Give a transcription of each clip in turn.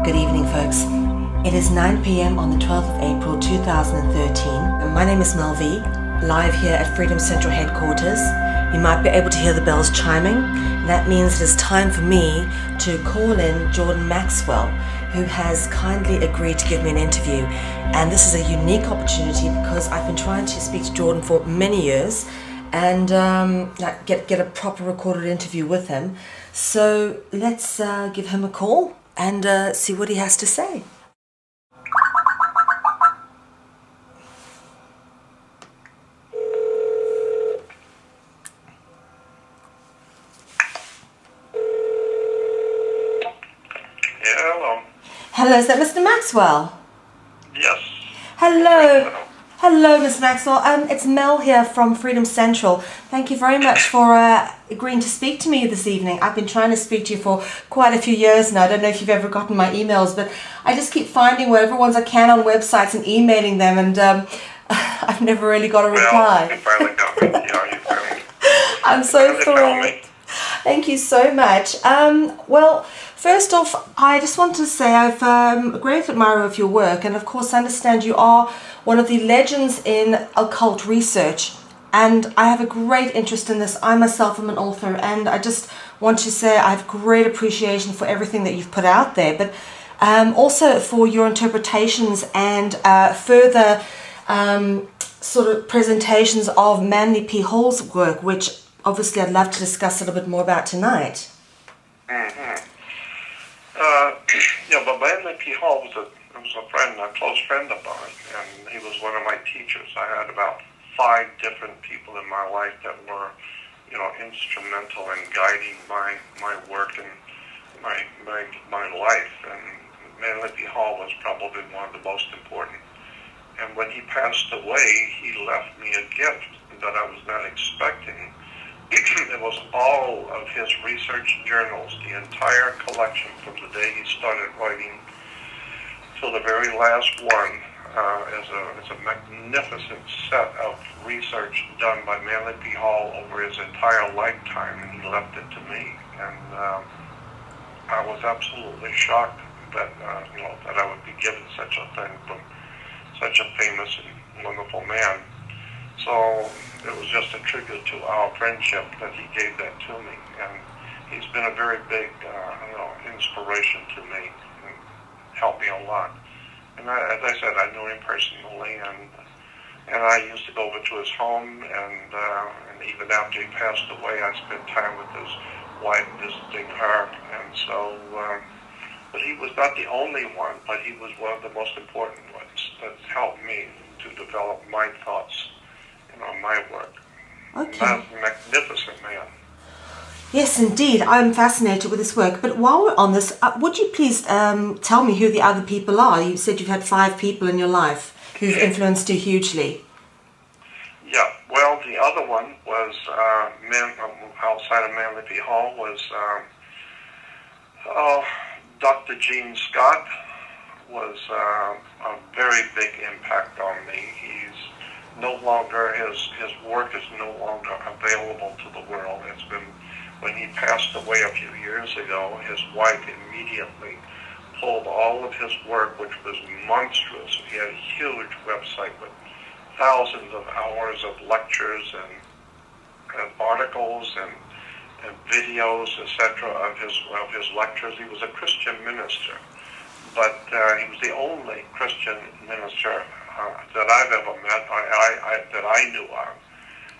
Good evening, folks. It is 9 p.m. on the 12th of April 2013. My name is Mel V, live here at Freedom Central headquarters. You might be able to hear the bells chiming. That means it is time for me to call in Jordan Maxwell, who has kindly agreed to give me an interview. And this is a unique opportunity because I've been trying to speak to Jordan for many years and get a proper recorded interview with him. So let's give him a call and see what he has to say. Hello. Hello, is that Mr. Maxwell? Yes. Hello. Hello, Ms. Maxwell. It's Mel here from Freedom Central. Thank you very much for agreeing to speak to me this evening. I've been trying to speak to you for quite a few years now. I don't know if you've ever gotten my emails, but I just keep finding whatever ones I can on websites and emailing them, and I've never really got a reply. Well, you finally got me. Yeah, you finally. I'm so found me. thrilled. Thank you so much. Well, first off, I just want to say I've a great admirer of your work, and of course I understand you are one of the legends in occult research, and I have a great interest in this. I myself am an author, and I just want to say I have great appreciation for everything that you've put out there, but also for your interpretations and further sort of presentations of Manly P. Hall's work, which obviously I'd love to discuss a little bit more about tonight. But Manly P. Hall was a close friend of mine, and he was one of my teachers. I had about 5 different people in my life that were, instrumental in guiding my work and my life. And Manly P. Hall was probably one of the most important. And when he passed away, he left me a gift that I was not expecting. It was all of his research journals, the entire collection from the day he started writing till the very last one, is a magnificent set of research done by Manly P. Hall over his entire lifetime, and he left it to me. And I was absolutely shocked that that I would be given such a thing from such a famous and wonderful man. So it was just a tribute to our friendship that he gave that to me, and he's been a very big, inspiration to me and helped me a lot. And as I said, I knew him personally, and I used to go over to his home, and even after he passed away, I spent time with his wife visiting her, and so. But he was not the only one, but he was one of the most important ones that helped me to develop my thoughts. On my work. Okay. Magnificent man. Yes, indeed. I'm fascinated with this work. But while we're on this, would you please tell me who the other people are? You said you've had 5 people in your life who've influenced you hugely. Yeah. Well, the other one was outside of Manly P. Hall was Dr. Gene Scott was a very big impact on me. No longer, his work is no longer available to the world. It's been, when he passed away a few years ago, his wife immediately pulled all of his work, which was monstrous. He had a huge website with thousands of hours of lectures and articles and videos, etc., of his lectures. He was a Christian minister, but he was the only Christian minister that I've ever met, that I knew of,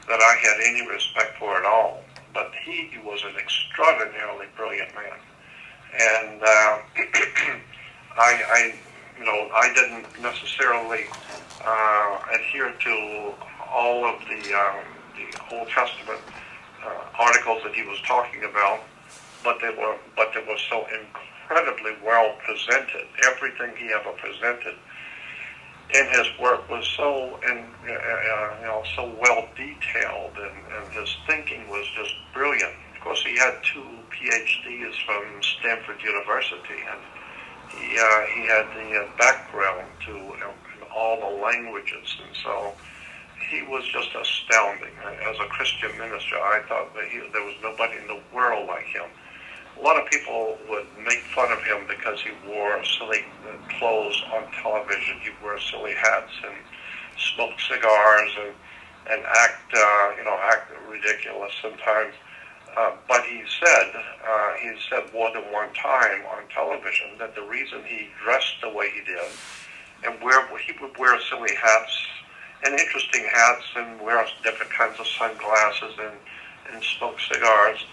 that I had any respect for at all. But he was an extraordinarily brilliant man, and I didn't necessarily adhere to all of the Old Testament articles that he was talking about, but they were so incredibly well presented. Everything he ever presented in his work was so so well detailed, and his thinking was just brilliant. Of course, he had 2 PhDs from Stanford University, and he had the background to all the languages, and so he was just astounding. As a Christian minister, I thought that there was nobody in the world like him. a lot of people would make fun of him because he wore silly clothes on television. He wore silly hats and smoked cigars and act ridiculous sometimes. But he said more than one time on television that the reason he dressed the way he did, and he would wear silly hats and interesting hats and wear different kinds of sunglasses and smoke cigars.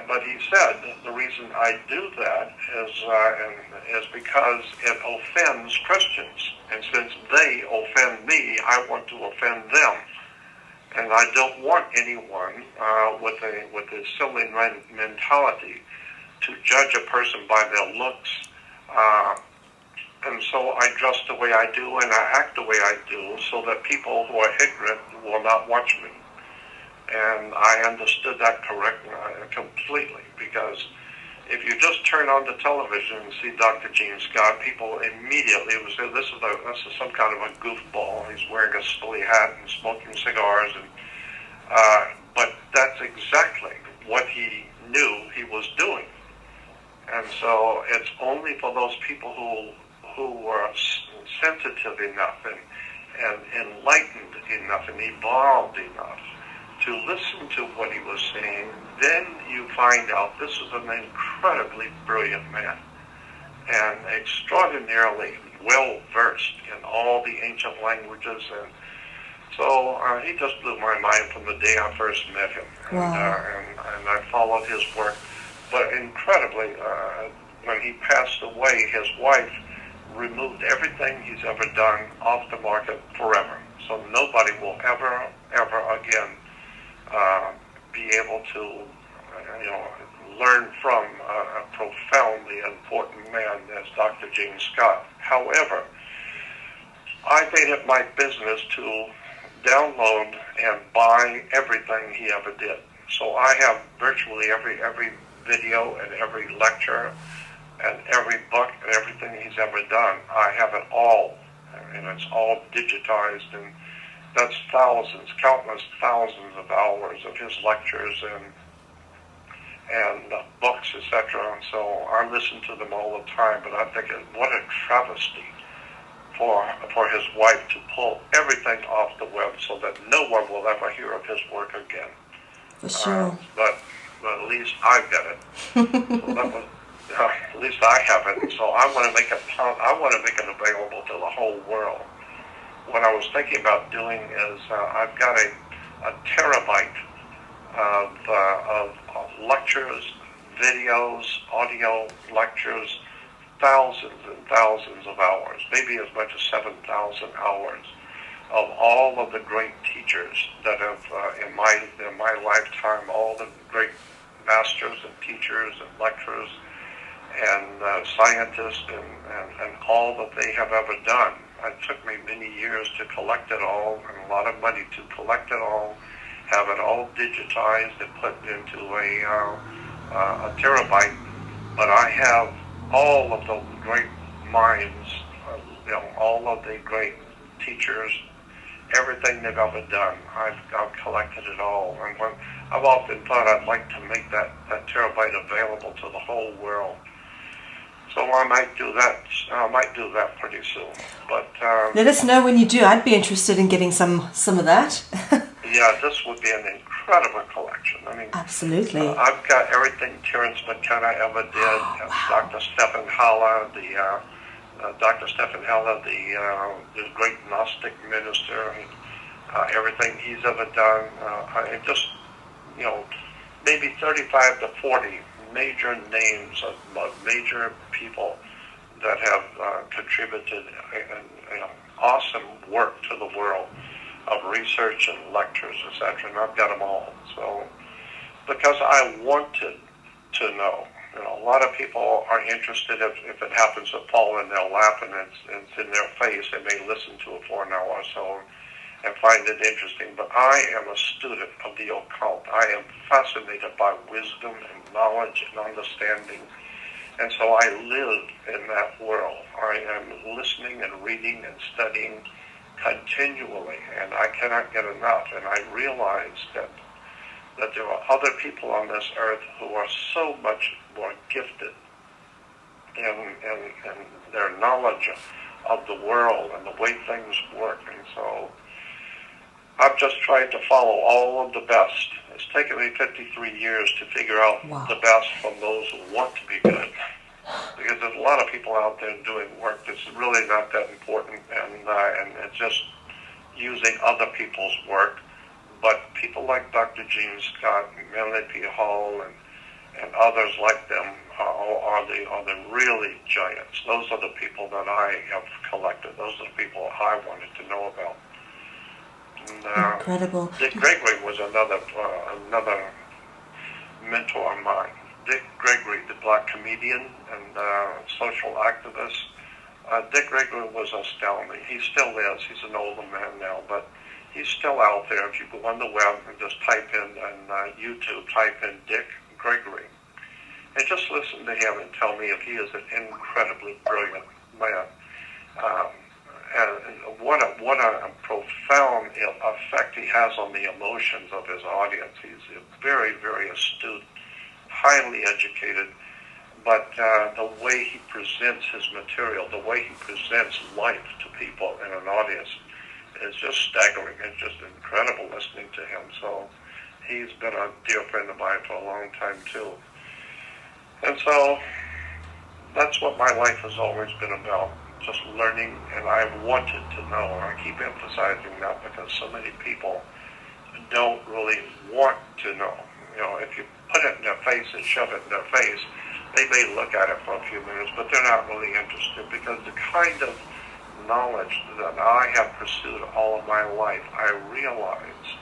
But he said the reason I do that is because it offends Christians, and since they offend me, I want to offend them, and I don't want anyone with a silly mentality to judge a person by their looks. And so I dress the way I do and I act the way I do so that people who are ignorant will not watch me. And I understood that correctly, completely, because if you just turn on the television and see Dr. Gene Scott, people immediately would say, this is some kind of a goofball. He's wearing a silly hat and smoking cigars. But that's exactly what he knew he was doing. And so it's only for those people who were sensitive enough and enlightened enough and evolved enough to listen to what he was saying, then you find out this is an incredibly brilliant man and extraordinarily well-versed in all the ancient languages. And so he just blew my mind from the day I first met him. Wow. And I followed his work. But incredibly, when he passed away, his wife removed everything he's ever done off the market forever. So nobody will ever again be able to, learn from a profoundly important man as Dr. Gene Scott. However, I made it my business to download and buy everything he ever did. So I have virtually every video and every lecture and every book and everything he's ever done. I have it all, and it's all digitized, and that's countless thousands of hours of his lectures and books, etc. And so I listen to them all the time. But I think what a travesty for his wife to pull everything off the web so that no one will ever hear of his work again. For sure. But at least I get it. So that was, at least I have it. So I want to make it. I want to make it available to the whole world. What I was thinking about doing is I've got a terabyte of lectures, videos, audio lectures, thousands and thousands of hours, maybe as much as 7,000 hours of all of the great teachers that have in my lifetime, all the great masters and teachers and lecturers and scientists and all that they have ever done. It took me many years to collect it all and a lot of money to collect it all, have it all digitized and put into a terabyte. But I have all of the great minds, all of the great teachers, everything they've ever done. I've collected it all. And I've often thought I'd like to make that terabyte available to the whole world. So I might do that pretty soon. But let us know when you do. I'd be interested in getting some of that. Yeah, this would be an incredible collection. I mean, absolutely. I've got everything Terence McKenna ever did. Wow. Dr. Stephen Haller, the great Gnostic minister, everything he's ever done. Just maybe 35 to 40 major names of major people that have contributed awesome work to the world of research and lectures, etc. And I've got them all. So, because I wanted to know. A lot of people are interested if it happens to fall in their lap and it's in their face. They may listen to it for an hour or so and find it interesting. But I am a student of the occult. I am fascinated by wisdom and knowledge and understanding. And so I live in that world. I am listening and reading and studying continually, and I cannot get enough. And I realize that that there are other people on this earth who are so much more gifted in their knowledge of the world and the way things work. And so I've just tried to follow all of the best. It's taken me 53 years to figure out the best from those who want to be good. Because there's a lot of people out there doing work that's really not that important, and it's just using other people's work. But people like Dr. Gene Scott and Melanie P. Hall and others like them are the really giants. Those are the people that I have collected. Those are the people I wanted to know about. And, incredible. Dick Gregory was another mentor of mine. Dick Gregory, the black comedian and social activist. Dick Gregory was astounding. He still is. He's an older man now, but he's still out there. If you go on the web and just type in YouTube, type in Dick Gregory, and just listen to him and tell me if he is an incredibly brilliant man. And what a profound effect he has on the emotions of his audience. He's very, very astute, highly educated, but the way he presents his material, the way he presents life to people in an audience is just staggering. It's just incredible listening to him. So he's been a dear friend of mine for a long time too. And so that's what my life has always been about, just learning, and I wanted to know, and I keep emphasizing that because so many people don't really want to know. You know, if you put it in their face and shove it in their face, they may look at it for a few minutes, but they're not really interested, because the kind of knowledge that I have pursued all of my life, I realized,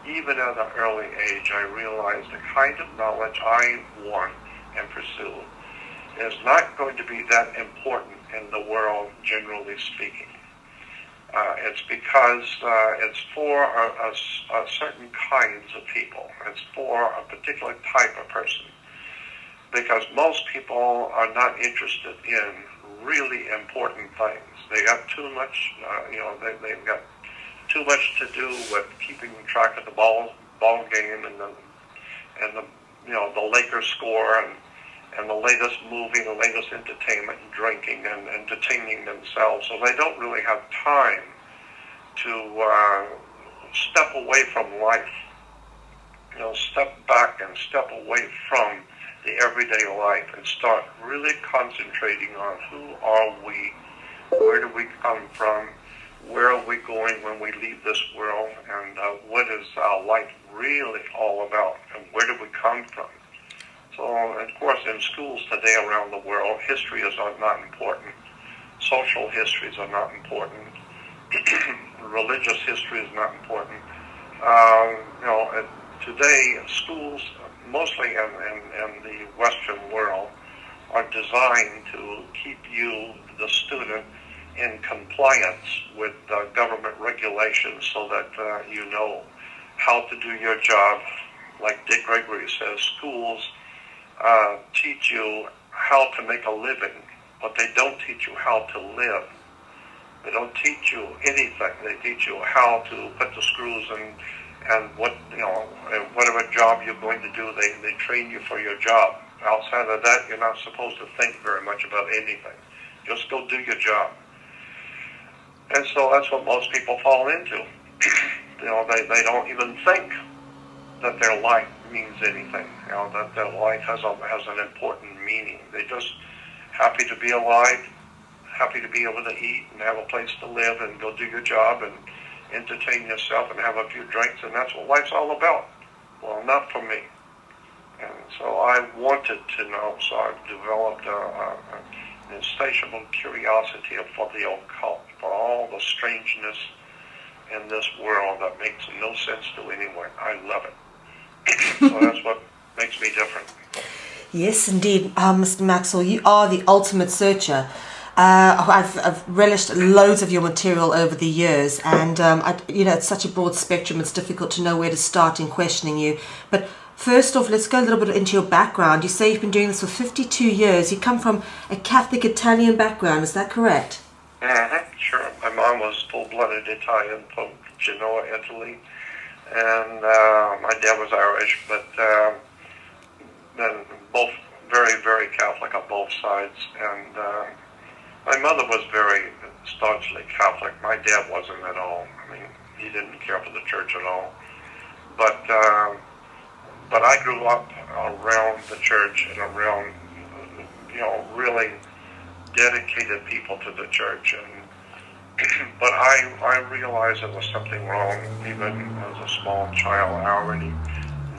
even at an early age, I realized the kind of knowledge I want and pursue is not going to be that important in the world, generally speaking. It's because it's for a certain kinds of people. It's for a particular type of person. Because most people are not interested in really important things. They got too much, they've got too much to do with keeping track of the ball game and the Lakers score and the latest movie, the latest entertainment, and drinking and entertaining themselves. So they don't really have time to step away from life. Step back and step away from the everyday life and start really concentrating on who are we, where do we come from, where are we going when we leave this world, and what is our life really all about, and where do we come from. So, of course, in schools today around the world, history is not important. Social histories are not important. Religious history is not important. Today, schools, mostly in the Western world, are designed to keep you, the student, in compliance with government regulations so that you know how to do your job. Like Dick Gregory says, schools teach you how to make a living, but they don't teach you how to live. They don't teach you anything. They teach you how to put the screws in, and whatever job you're going to do, they train you for your job. Outside of that, you're not supposed to think very much about anything. Just go do your job. And so that's what most people fall into. They don't even think that their life means anything. That their life has an important meaning. They're just happy to be alive, happy to be able to eat and have a place to live and go do your job and entertain yourself and have a few drinks, and that's what life's all about. Well, not for me. And so I wanted to know, so I've developed an insatiable curiosity for the occult, for all the strangeness in this world that makes no sense to anyone. I love it. So that's what makes me different. Yes, indeed. Mr. Maxwell, you are the ultimate searcher. I've relished loads of your material over the years, and it's such a broad spectrum, it's difficult to know where to start in questioning you. But first off, let's go a little bit into your background. You say you've been doing this for 52 years. You come from a Catholic Italian background, is that correct? Mm-hmm, sure. My mom was full-blooded Italian from Genoa, Italy, and my dad was Irish, but then both very, very Catholic on both sides. And my mother was very staunchly Catholic. My dad wasn't at all. I mean, he didn't care for the church at all. But I grew up around the church and around, really dedicated people to the church. And but I realized there was something wrong even as a small child. I already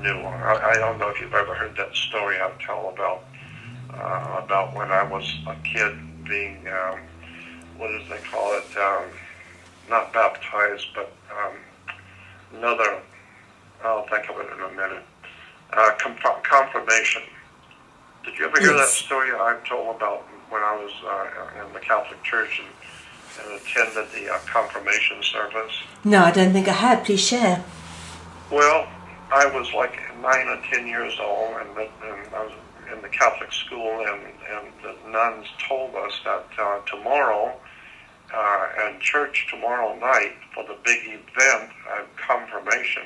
knew. I don't know if you've ever heard that story I tell about when I was a kid being, what do they call it, not baptized, but another, I'll think of it in a minute, confirmation. Did you ever hear that story I told about when I was in the Catholic Church and attended the confirmation service? No, I don't think I had. Please share. Well, I was like 9 or 10 years old, and I was in the Catholic school, and the nuns told us that tomorrow, and church tomorrow night, for the big event of confirmation,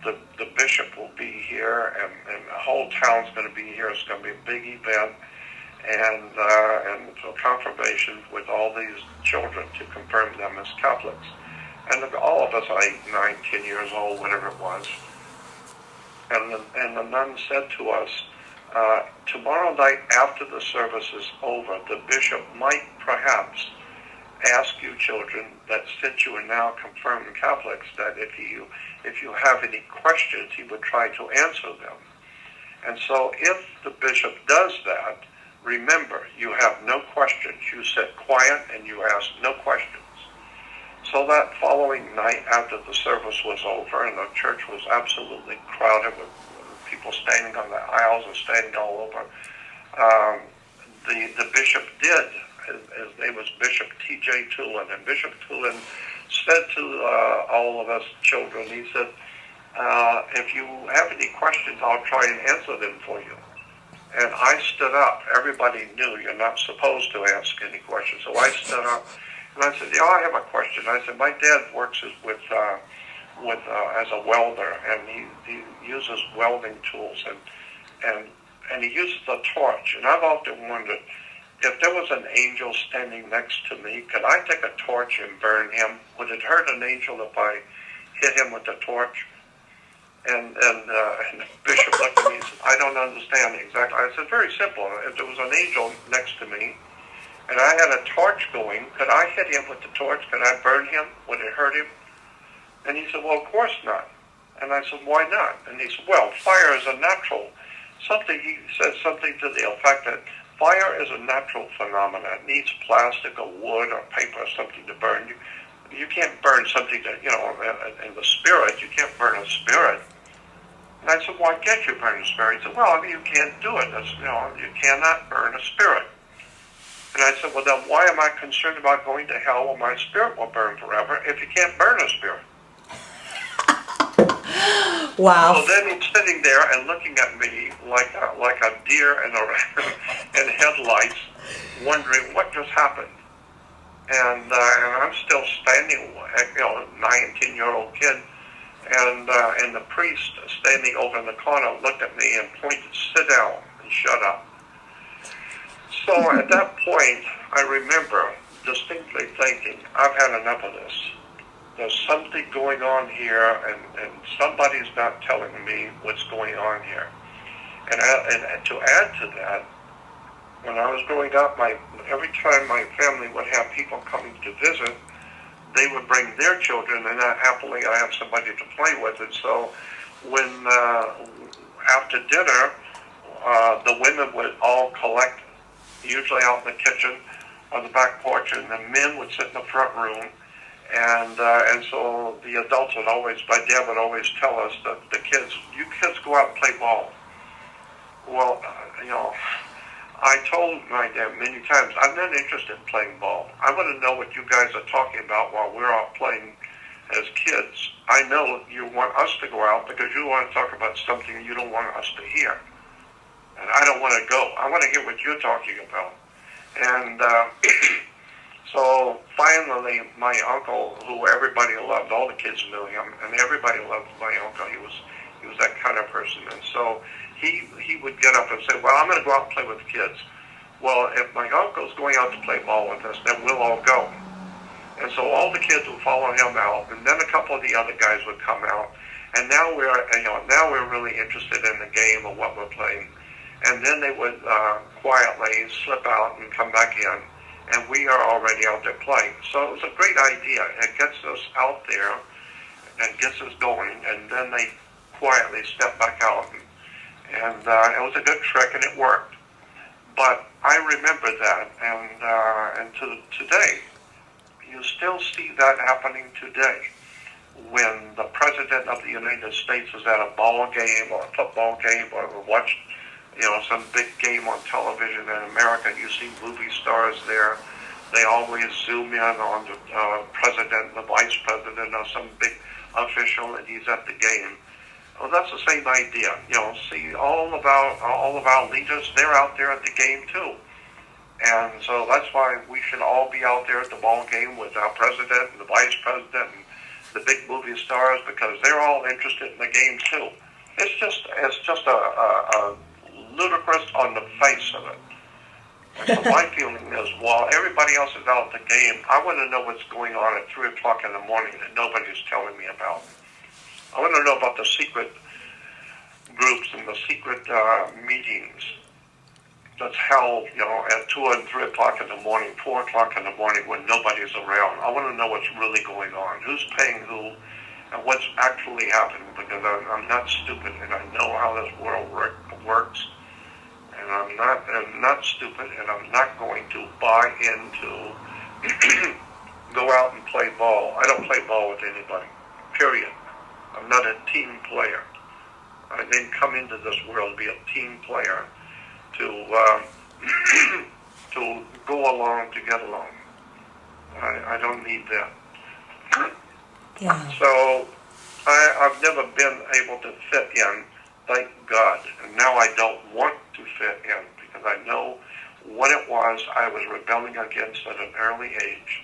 the bishop will be here, and the whole town's going to be here. It's going to be a big event, and so confirmation with all these children to confirm them as Catholics. And all of us are 8, 9, 10 years old, whatever it was. And the nun said to us, tomorrow night after the service is over, the bishop might perhaps ask you children that since you are now confirmed Catholics, that if you have any questions, he would try to answer them. And so if the bishop does that, remember, you have no questions. You sit quiet and you ask no questions. So that following night after the service was over and the church was absolutely crowded with people standing on the aisles and standing all over, the bishop did. His name was Bishop T.J. Tulin, and Bishop Tulin said to all of us children, he said, if you have any questions, I'll try and answer them for you. And I stood up. Everybody knew you're not supposed to ask any questions, so I stood up. And I said, I have a question. I said, my dad works as a welder, and he uses welding tools, and he uses a torch. And I've often wondered, if there was an angel standing next to me, could I take a torch and burn him? Would it hurt an angel if I hit him with the torch? And the bishop looked at me and said, I don't understand exactly. I said, very simple. If there was an angel next to me, and I had a torch going, could I hit him with the torch? Could I burn him? Would it hurt him? And he said, well, of course not. And I said, why not? And he said, well, fire is a natural. He said something to the effect that fire is a natural phenomenon. It needs plastic or wood or paper or something to burn. You can't burn something that, in the spirit. You can't burn a spirit. And I said, why can't you burn a spirit? He said, well, you can't do it. You cannot burn a spirit. And I said, well, then why am I concerned about going to hell where my spirit will burn forever if you can't burn a spirit? Wow. So then he's sitting there and looking at me like a deer in headlights, wondering what just happened. And I'm still standing, 9, 10-year-old kid, and the priest standing over in the corner looked at me and pointed, sit down and shut up. So at that point, I remember distinctly thinking, I've had enough of this. There's something going on here, and somebody's not telling me what's going on here. And to add to that, when I was growing up, every time my family would have people coming to visit, they would bring their children, and happily I have somebody to play with. And so when after dinner, the women would all collect, usually out in the kitchen or the back porch, and the men would sit in the front room. And so the adults would always, my dad would always tell us that you kids go out and play ball. Well, I told my dad many times, I'm not interested in playing ball. I want to know what you guys are talking about while we're out playing as kids. I know you want us to go out because you want to talk about something you don't want us to hear. And I don't want to go. I want to hear what you're talking about. And So finally, my uncle, who everybody loved, all the kids knew him, and everybody loved my uncle. He was that kind of person, and so he would get up and say, "Well, I'm going to go out and play with the kids." Well, if my uncle's going out to play ball with us, then we'll all go. And so all the kids would follow him out, and then a couple of the other guys would come out, and now we're really interested in the game of what we're playing. And then they would quietly slip out and come back in, and we are already out there playing. So it was a great idea. It gets us out there and gets us going, and then they quietly step back out. And it was a good trick, and it worked. But I remember that, and to today, you still see that happening today. When the President of the United States is at a ball game or a football game or watch, some big game on television in America, you see movie stars there. They always zoom in on the president, the vice president, or some big official, and he's at the game. Well, that's the same idea. See all of our leaders, they're out there at the game too. And so that's why we should all be out there at the ball game with our president and the vice president and the big movie stars, because they're all interested in the game too. It's just a ludicrous on the face of it. And so my feeling is, while everybody else is out at the game, I want to know what's going on at 3 o'clock in the morning that nobody's telling me about. I want to know about the secret groups and the secret meetings that's held, at 2 and 3 o'clock in the morning, 4 o'clock in the morning when nobody's around. I want to know what's really going on, who's paying who, and what's actually happening, because I'm not stupid, and I know how this world works, and I'm not stupid, and I'm not going to buy into go out and play ball. I don't play ball with anybody, period. I'm not a team player. I didn't come into this world to be a team player, to go along, to get along. I don't need that. Yeah. So I've never been able to fit in, thank God. And now I don't want to fit in, because I know what it was I was rebelling against at an early age.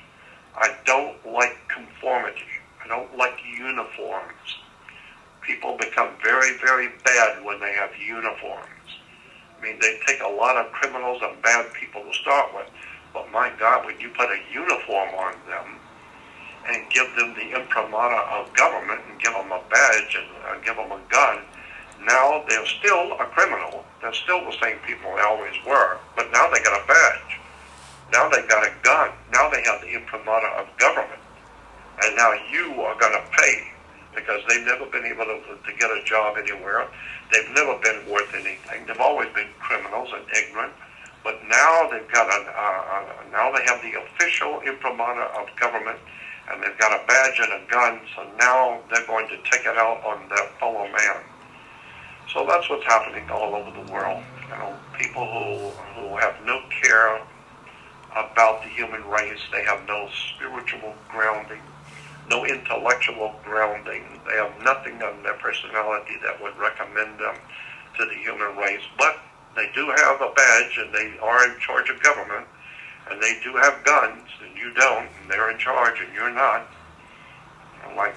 I don't like conformity. I don't like uniforms. People become very, very bad when they have uniforms. I mean, they take a lot of criminals and bad people to start with, but my God, when you put a uniform on them and give them the imprimatur of government and give them a badge and give them a gun, now they're still a criminal. They're still the same people they always were, but now they got a badge. Now they got a gun. Now they have the imprimatur of government. And now you are going to pay, because they've never been able to get a job anywhere. They've never been worth anything. They've always been criminals and ignorant. But now they've got now they have the official imprimatur of government, and they've got a badge and a gun. So now they're going to take it out on their fellow man. So that's what's happening all over the world. People who have no care about the human race. They have no spiritual grounding, no intellectual grounding. They have nothing on their personality that would recommend them to the human race. But they do have a badge, and they are in charge of government, and they do have guns, and you don't, and they're in charge, and you're not. And like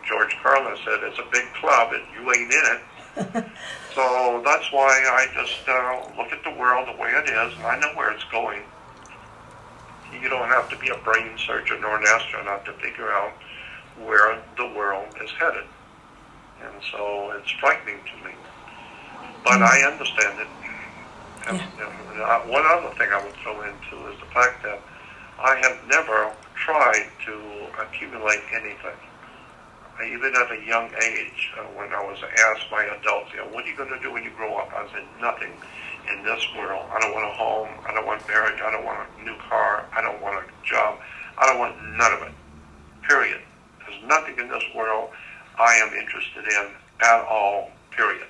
George Carlin said, it's a big club, and you ain't in it. So that's why I just look at the world the way it is, and I know where it's going. You don't have to be a brain surgeon or an astronaut to figure out where the world is headed. And so it's frightening to me. But I understand it. And one other thing I would throw into is the fact that I have never tried to accumulate anything. Even at a young age, when I was asked by adults, what are you going to do when you grow up? I said, nothing in this world. I don't want a home. I don't want marriage. I don't want a new car. I don't want a job. I don't want none of it. Period. There's nothing in this world I am interested in at all. Period.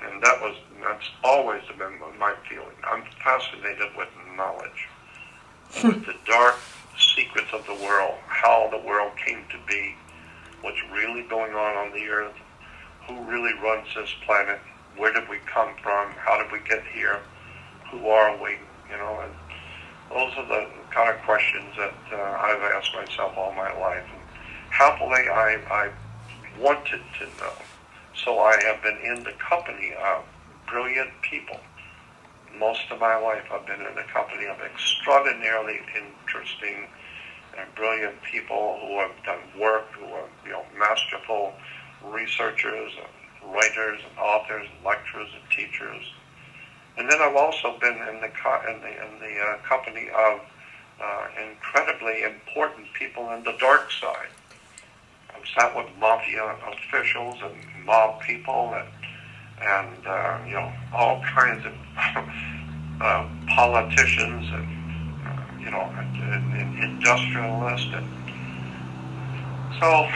And that's always been my feeling. I'm fascinated with knowledge, with the dark secrets of the world, how the world came to be, what's really going on the earth, who really runs this planet, where did we come from, how did we get here, who are we, and Those are the kind of questions that I've asked myself all my life. And happily, I wanted to know. So I have been in the company of brilliant people. Most of my life I've been in the company of extraordinarily interesting and brilliant people who have done work, who are masterful researchers, and writers, and authors, and lecturers, and teachers. And then I've also been in the company of incredibly important people in the dark side. I've sat with mafia officials and mob people and all kinds of politicians and industrialists, and so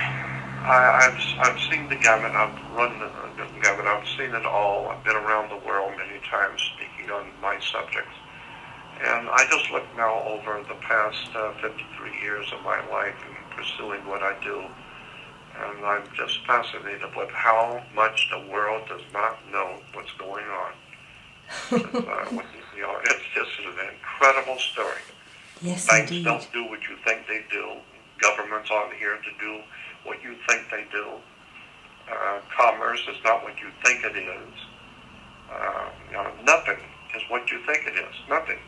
I've seen the gamut. I've run the gamut. I've seen it all. I've been around the world many times speaking on my subjects, and I just look now over the past 53 years of my life and pursuing what I do, and I'm just fascinated with how much the world does not know what's going on. It's just an incredible story. Yes, Banks indeed. don't do what you think they do. Governments aren't here to do what you think they do. Commerce is not what you think it is. Nothing is what you think it is. Nothing.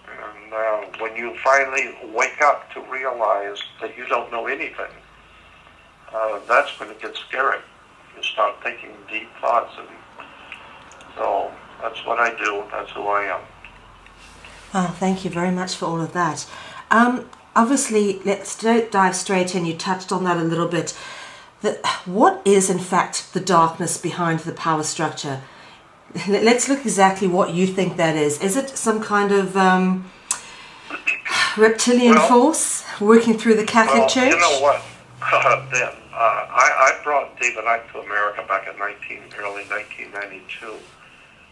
And when you finally wake up to realize that you don't know anything, that's when it gets scary. You start thinking deep thoughts, and so that's what I do. That's who I am. Oh, thank you very much for all of that. Obviously, let's dive straight in. You touched on that a little bit. What is, in fact, the darkness behind the power structure? Let's look exactly what you think that is. Is it some kind of reptilian force working through the Catholic Church? You know what? I brought David Icke to America back in early 1992.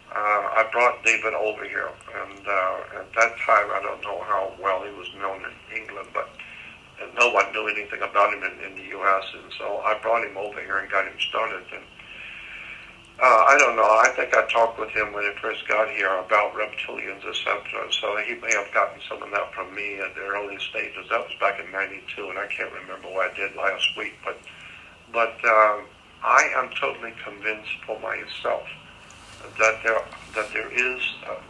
I brought David over here, and at that time, I don't know how well he was known in England, but no one knew anything about him in the U.S., and so I brought him over here and got him started. And I don't know, I think I talked with him when he first got here about reptilians, etc., so he may have gotten some of that from me at the early stages. That was back in 92, and I can't remember what I did last week, but I am totally convinced for myself that there is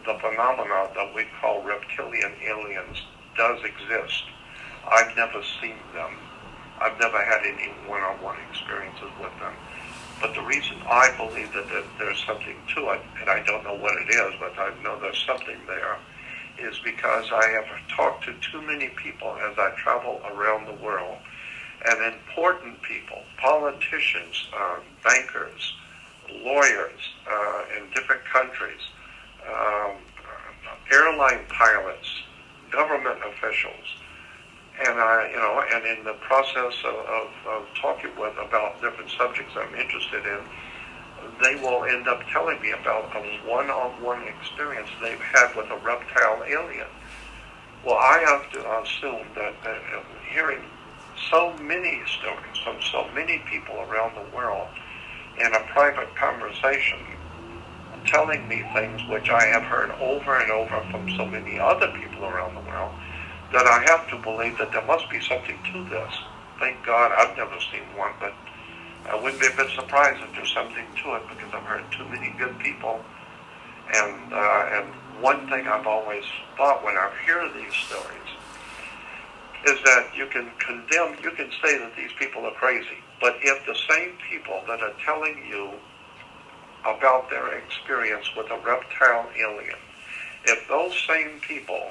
the phenomena that we call reptilian aliens does exist. I've never seen them. I've never had any one-on-one experiences with them. But the reason I believe that there's something to it, and I don't know what it is, but I know there's something there, is because I have talked to too many people as I travel around the world, and important people, politicians, bankers, lawyers in different countries, airline pilots, government officials, and in the process of talking with about different subjects I'm interested in, they will end up telling me about a one-on-one experience they've had with a reptile alien. Well, I have to assume that hearing so many stories from so many people around the world in a private conversation, telling me things which I have heard over and over from so many other people around the world, that I have to believe that there must be something to this. Thank God I've never seen one, but I wouldn't be a bit surprised if there's something to it, because I've heard too many good people. And one thing I've always thought when I hear these stories is that you can say that these people are crazy, but if the same people that are telling you about their experience with a reptile alien, if those same people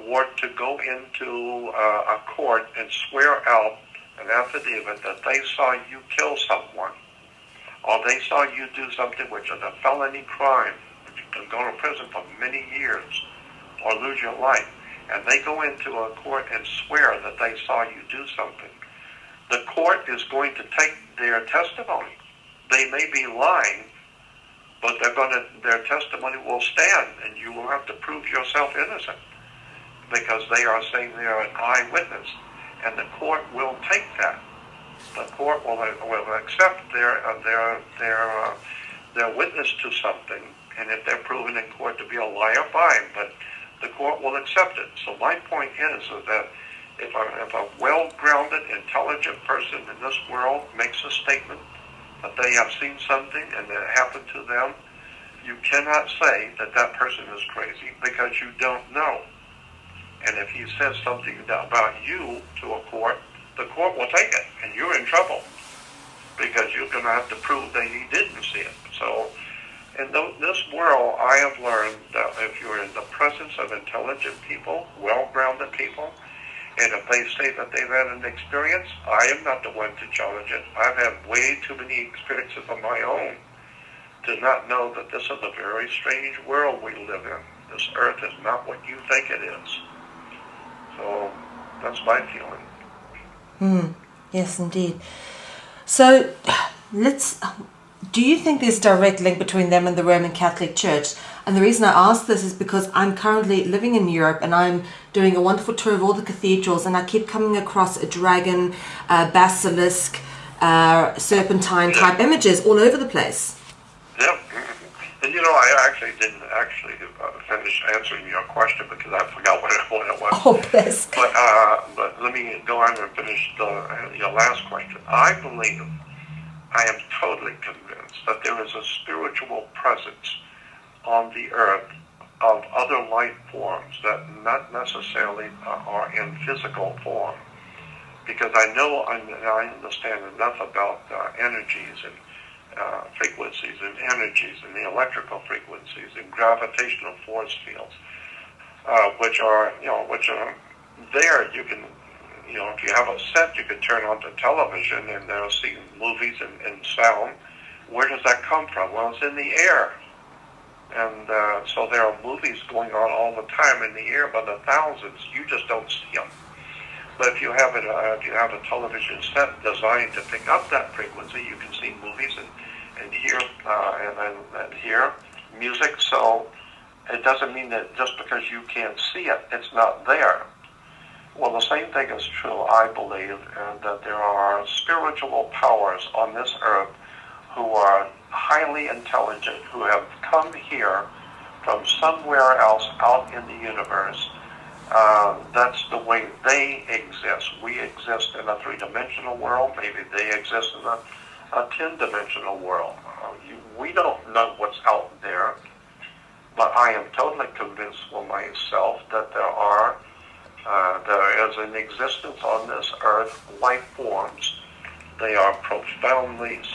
were to go into a court and swear out an affidavit that they saw you kill someone, or they saw you do something which is a felony crime, which you can go to prison for many years or lose your life, and they go into a court and swear that they saw you do something, the court is going to take their testimony. They may be lying, but their testimony will stand, and you will have to prove yourself innocent, because they are saying they are an eyewitness, and the court will take that. The court will accept their witness to something, and if they're proven in court to be a liar, fine. But the court will accept it. So my point is that if a well-grounded, intelligent person in this world makes a statement that they have seen something and that it happened to them, you cannot say that that person is crazy because you don't know. And if he says something about you to a court, the court will take it, and you're in trouble because you're going to have to prove that he didn't see it. So in this world, I have learned that if you're in the presence of intelligent people, well-grounded people, and if they say that they've had an experience, I am not the one to challenge it. I've had way too many experiences of my own to not know that this is a very strange world we live in. This earth is not what you think it is. So that's my feeling. Yes, indeed. So do you think there's a direct link between them and the Roman Catholic Church? And the reason I ask this is because I'm currently living in Europe and I'm doing a wonderful tour of all the cathedrals, and I keep coming across a dragon, basilisk, serpentine type images all over the place. Yeah. And I actually didn't finish answering your question because I forgot what it was. Oh, bless. But let me go on and finish your last question. I am totally convinced that there is a spiritual presence on the earth of other life forms that not necessarily are in physical form. Because I know I understand enough about energies and frequencies and energies and the electrical frequencies and gravitational force fields, which are there. You can, if you have a set, you can turn on the television and they'll see movies and sound. Where does that come from? Well, it's in the air. And so there are movies going on all the time in the air by the thousands. You just don't see them. But if you have a television set designed to pick up that frequency, you can see movies and hear and hear music. So it doesn't mean that just because you can't see it, it's not there. Well, the same thing is true, I believe, and that there are spiritual powers on this earth who are highly intelligent, who have come here from somewhere else out in the universe. That's the way they exist. We exist in a three-dimensional world. Maybe they exist in a 10-dimensional world. We don't know what's out there, but I am totally convinced for myself that there is an existence on this earth, life forms. They are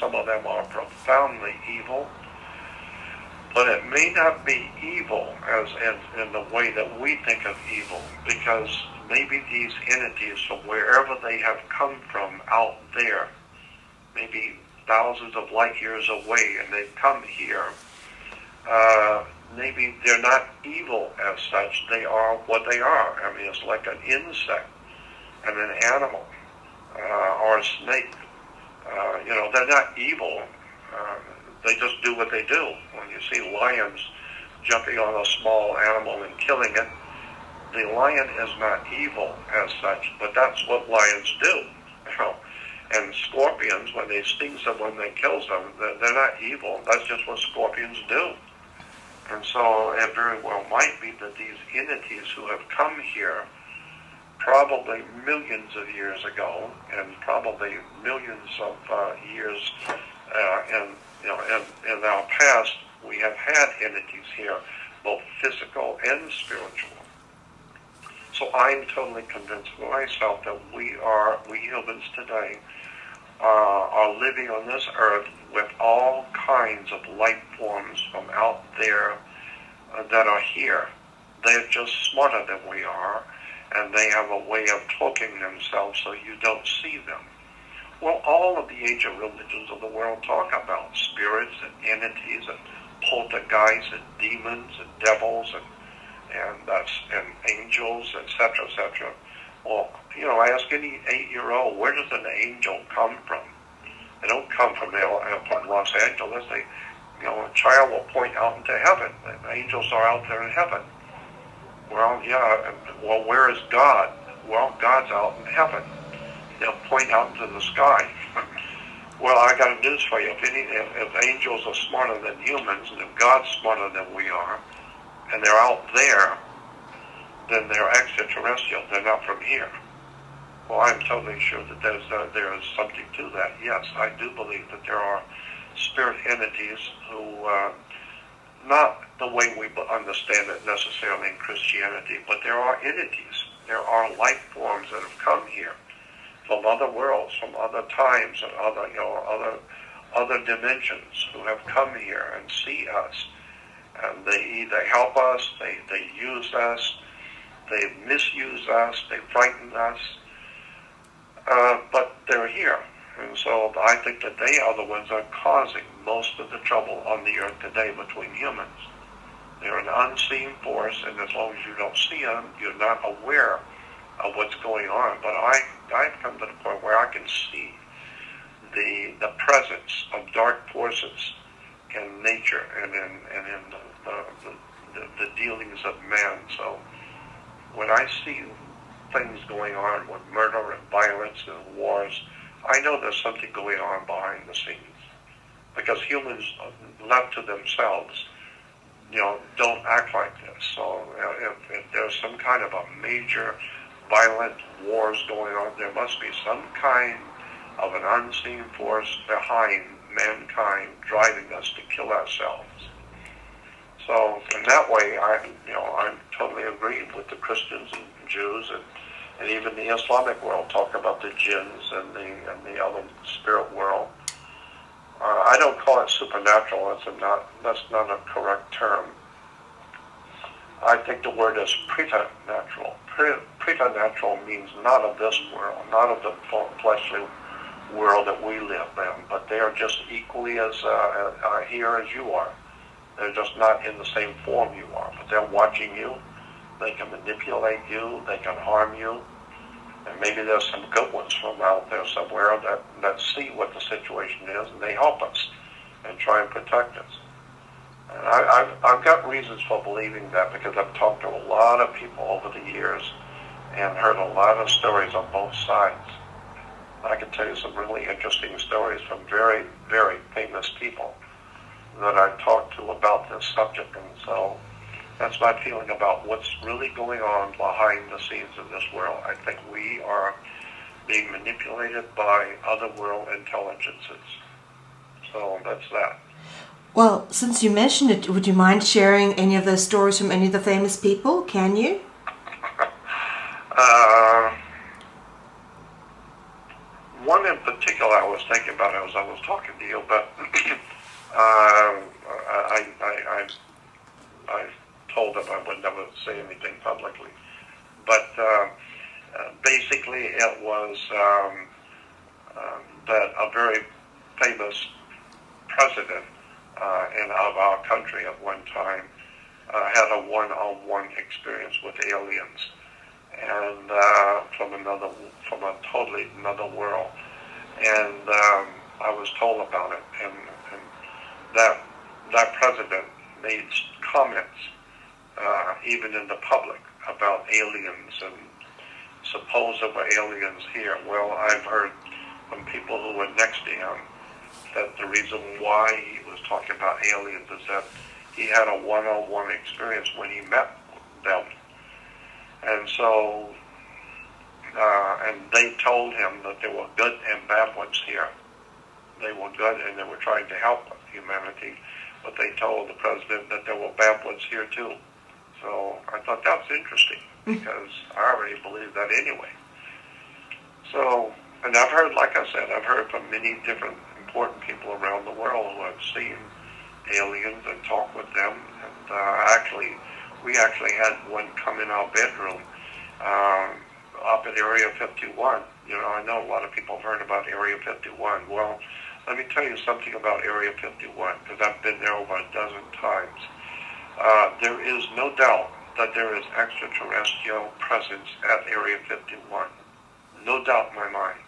some of them are profoundly evil, but it may not be evil as in the way that we think of evil, because maybe these entities from wherever they have come from out there, maybe thousands of light years away, and they've come here, maybe they're not evil as such. They are what they are. I mean, it's like an insect and an animal or a snake. They're not evil. They just do what they do. When you see lions jumping on a small animal and killing it, the lion is not evil as such, but that's what lions do. And scorpions, when they sting someone, they kill them. They're not evil. That's just what scorpions do. And so it very well might be that these entities who have come here probably millions of years ago, and probably millions of years in our past, we have had entities here, both physical and spiritual. So I'm totally convinced for myself that we humans today are living on this earth with all kinds of life forms from out there that are here. They're just smarter than we are, and they have a way of cloaking themselves so you don't see them. Well, all of the ancient religions of the world talk about spirits and entities and poltergeists and demons and devils and angels, etc., etc. Well, ask any 8-year-old, where does an angel come from? They don't come from Los Angeles. A child will point out into heaven. The angels are out there in heaven. Well, yeah. Well, where is God? Well, God's out in heaven. They'll point out into the sky. Well, I got news for you. If angels are smarter than humans, and if God's smarter than we are, and they're out there, then they're extraterrestrial. They're not from here. Well, I'm totally sure that there is something to that. Yes, I do believe that there are spirit entities who, not the way we understand it necessarily in Christianity, but there are entities. There are life forms that have come here from other worlds, from other times, and other dimensions who have come here and see us. And they either help us, they use us, they misuse us, they frighten us, but they're here. And so I think that they are the ones that are causing most of the trouble on the earth today between humans. They're an unseen force, and as long as you don't see them, you're not aware of what's going on. But I've come to the point where I can see the presence of dark forces in nature and in the dealings of man. So when I see things going on with murder and violence and wars, I know there's something going on behind the scenes. Because humans left to themselves, don't act like this. So if there's some kind of a major violent wars going on, there must be some kind of an unseen force behind mankind driving us to kill ourselves. So in that way, I'm totally agreeing with the Christians and Jews and even the Islamic world talk about the jinns and the other spirit world. I don't call it supernatural. That's not a correct term. I think the word is preternatural. Preternatural means not of this world, not of the fleshly world that we live in, but they are just equally as here as you are. They're just not in the same form you are, but they're watching you. They can manipulate you. They can harm you. And maybe there's some good ones from out there somewhere that see what the situation is, and they help us and try and protect us. And I've got reasons for believing that because I've talked to a lot of people over the years and heard a lot of stories on both sides. I can tell you some really interesting stories from very, very famous people that I've talked to about this subject. And so that's my feeling about what's really going on behind the scenes of this world. I think we are being manipulated by other world intelligences. So that's that. Well, since you mentioned it, would you mind sharing any of those stories from any of the famous people? Can you? One in particular I was thinking about as I was talking to you, but I told them I would never say anything publicly. But basically it was that a very famous president of our country at one time had a one-on-one experience with aliens, and from a totally another world. And I was told about it, and that president made comments even in the public about aliens and supposed aliens here. Well, I've heard from people who were next to him that the reason why he was talking about aliens is that he had a one-on-one experience when he met them. And so, and they told him that there were good and bad ones here. They were good and they were trying to help humanity, but they told the president that there were bad ones here too. So I thought that's interesting because I already believed that anyway. So, and I've heard, like I said, I've heard from many different important people around the world who have seen aliens and talked with them. And we actually had one come in our bedroom up at Area 51. I know a lot of people have heard about Area 51. Well, let me tell you something about Area 51 because I've been there over a dozen times. There is no doubt that there is extraterrestrial presence at Area 51. No doubt in my mind,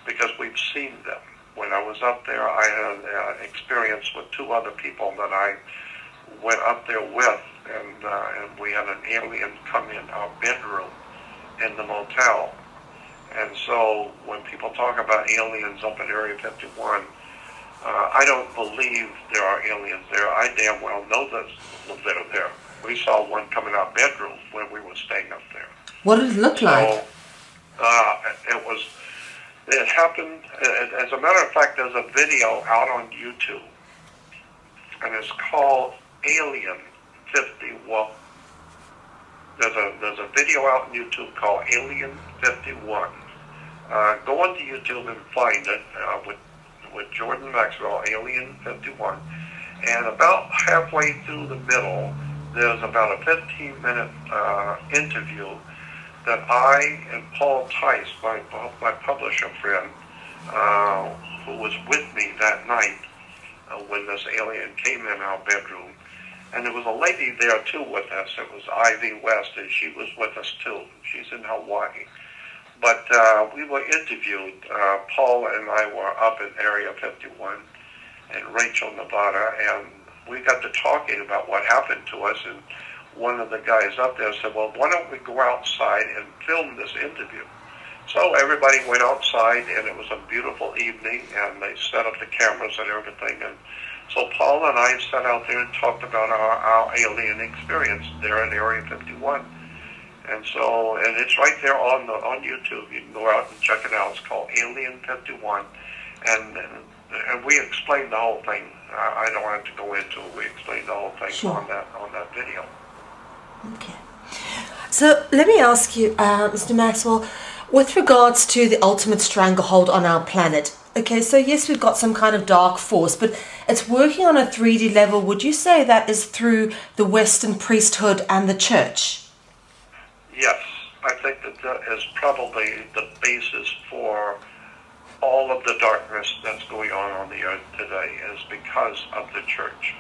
because we've seen them. When I was up there, I had an experience with two other people that I went up there with, and we had an alien come in our bedroom in the motel. And so when people talk about aliens up at Area 51, I don't believe there are aliens there. I damn well know that they're there. We saw one coming out bedroom when we were staying up there. What did it look like? It happened, as a matter of fact, there's a video out on YouTube, and it's called Alien 51. There's a video out on YouTube called Alien 51. Go onto YouTube and find it with Jordan Maxwell, Alien 51. And about halfway through the middle, there's about a 15-minute interview that I and Paul Tice, my publisher friend, who was with me that night when this alien came in our bedroom. And there was a lady there too with us. It was Ivy West, and she was with us too. She's in Hawaii. But we were interviewed. Paul and I were up in Area 51 in Rachel, Nevada, and we got to talking about what happened to us. And one of the guys up there said, well, why don't we go outside and film this interview? So everybody went outside, and it was a beautiful evening, and they set up the cameras and everything. And so Paul and I sat out there and talked about our alien experience there in Area 51. And so, and it's right there on YouTube. You can go out and check it out. It's called Alien 51. And we explained the whole thing. I don't have to go into it. We explained the whole thing Sure. on that video. Okay. So let me ask you, Mr. Maxwell, with regards to the ultimate stranglehold on our planet. Okay, so yes, we've got some kind of dark force, but it's working on a 3D level. Would you say that is through the Western priesthood and the church? Yes, I think that is probably the basis for all of the darkness that's going on the earth today is because of the church.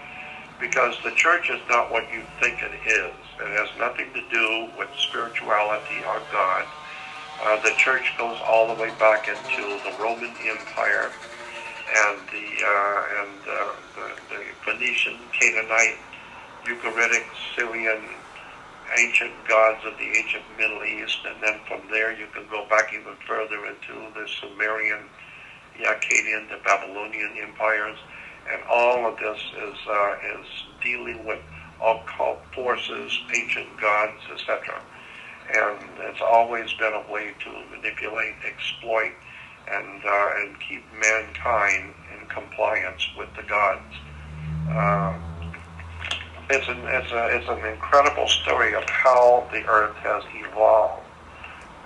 Because the church is not what you think it is. It has nothing to do with spirituality or God. The church goes all the way back into the Roman Empire and the Phoenician, Canaanite, Ugaritic, Syrian, ancient gods of the ancient Middle East, and then from there you can go back even further into the Sumerian, the Akkadian, the Babylonian empires, and all of this is dealing with occult forces, ancient gods, etc. And it's always been a way to manipulate, exploit, and keep mankind in compliance with the gods. It's an incredible story of how the earth has evolved.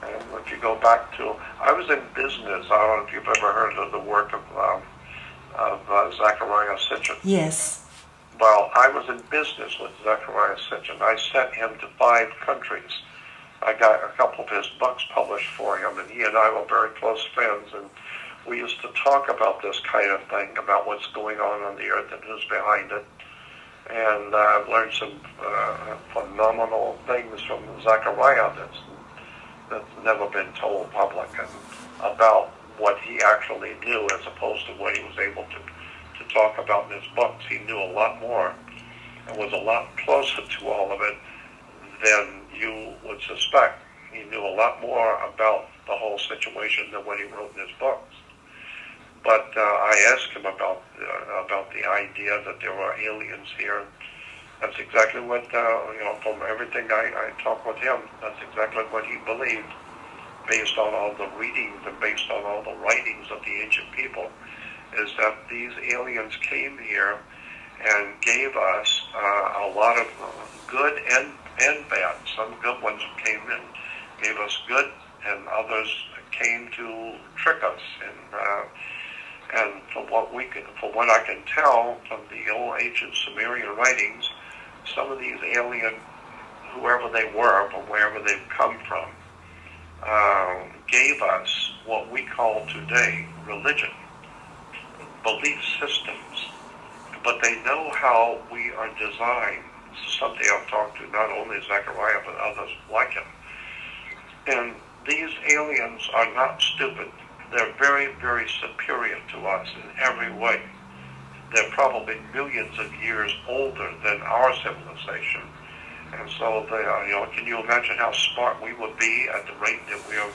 And if you go back to, I was in business. I don't know if you've ever heard of the work of Zechariah Sitchin. Yes. Well, I was in business with Zechariah Sitchin. I sent him to 5 countries. I got a couple of his books published for him, and he and I were very close friends, and we used to talk about this kind of thing, about what's going on the earth and who's behind it. And I've learned some phenomenal things from Zechariah that's never been told public, and about what he actually knew as opposed to what he was able to talk about in his books. He knew a lot more and was a lot closer to all of it than you would suspect. He knew a lot more about the whole situation than what he wrote in his books. But I asked him about the idea that there were aliens here. That's exactly what, from everything I talked with him, that's exactly what he believed, based on all the readings and based on all the writings of the ancient people, is that these aliens came here and gave us a lot of good and bad. Some good ones came in, gave us good, and others came to trick us. And from what I can tell from the old ancient Sumerian writings, some of these alien, whoever they were, from wherever they've come from, gave us what we call today religion, belief systems. But they know how we are designed. Something I've talked to not only Zechariah but others like him. And these aliens are not stupid. They're very, very superior to us in every way. They're probably millions of years older than our civilization. And so they are, can you imagine how smart we would be at the rate that we are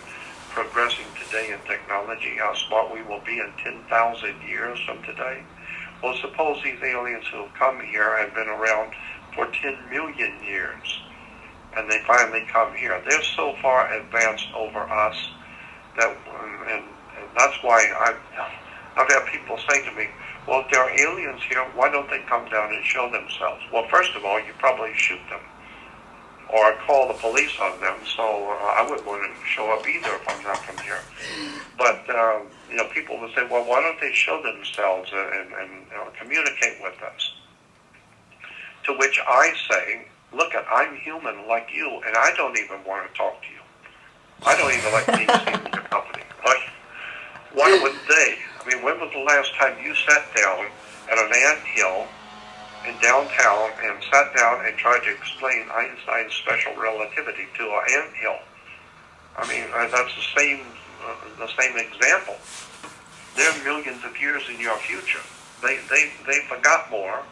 progressing today in technology, how smart we will be in 10,000 years from today? Well, suppose these aliens who have come here have been around for 10 million years, and they finally come here. They're so far advanced over us that, and that's why I've had people say to me, well, if there are aliens here, why don't they come down and show themselves? Well, first of all, you probably shoot them or call the police on them, so I wouldn't want to show up either if I'm not from here. But, people would say, well, why don't they show themselves and communicate with us? To which I say, look, I'm human like you, and I don't even want to talk to you. I don't even like being seen in your company. Why would they? I mean, when was the last time you sat down at an anthill in downtown and sat down and tried to explain Einstein's special relativity to an anthill? I mean, that's the same example. They're millions of years in your future. They forgot more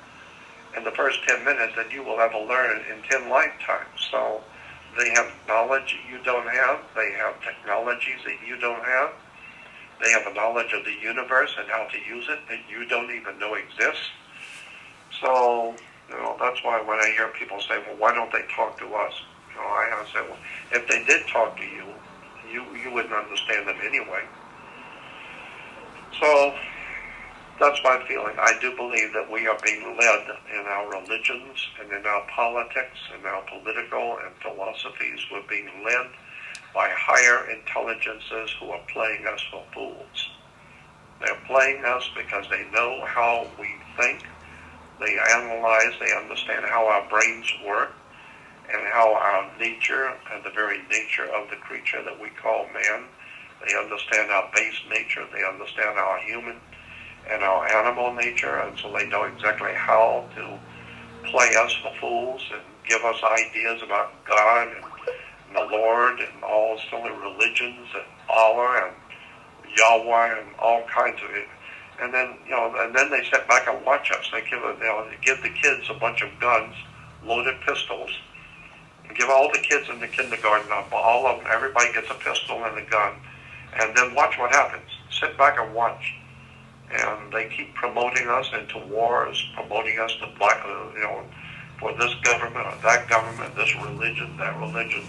in the first 10 minutes than you will ever learn in 10 lifetimes. So they have knowledge you don't have. They have technologies that you don't have. They have a knowledge of the universe and how to use it that you don't even know exists. So, that's why when I hear people say, well, why don't they talk to us? I say, well, if they did talk to you, you wouldn't understand them anyway. So, that's my feeling. I do believe that we are being led in our religions and in our politics and our political and philosophies. We're being led by higher intelligences who are playing us for fools. They're playing us because they know how we think. They analyze, they understand how our brains work and how our nature and the very nature of the creature that we call man. They understand our base nature. They understand our human and our animal nature, and so they know exactly how to play us for fools and give us ideas about God and the Lord and all silly religions and Allah and Yahweh and all kinds of it. And then, and then they sit back and watch us. They give the kids a bunch of guns, loaded pistols, and give all the kids in the kindergarten, all of them, everybody gets a pistol and a gun, and then watch what happens. Sit back and watch. And they keep promoting us into wars, promoting us to black, for this government or that government, this religion,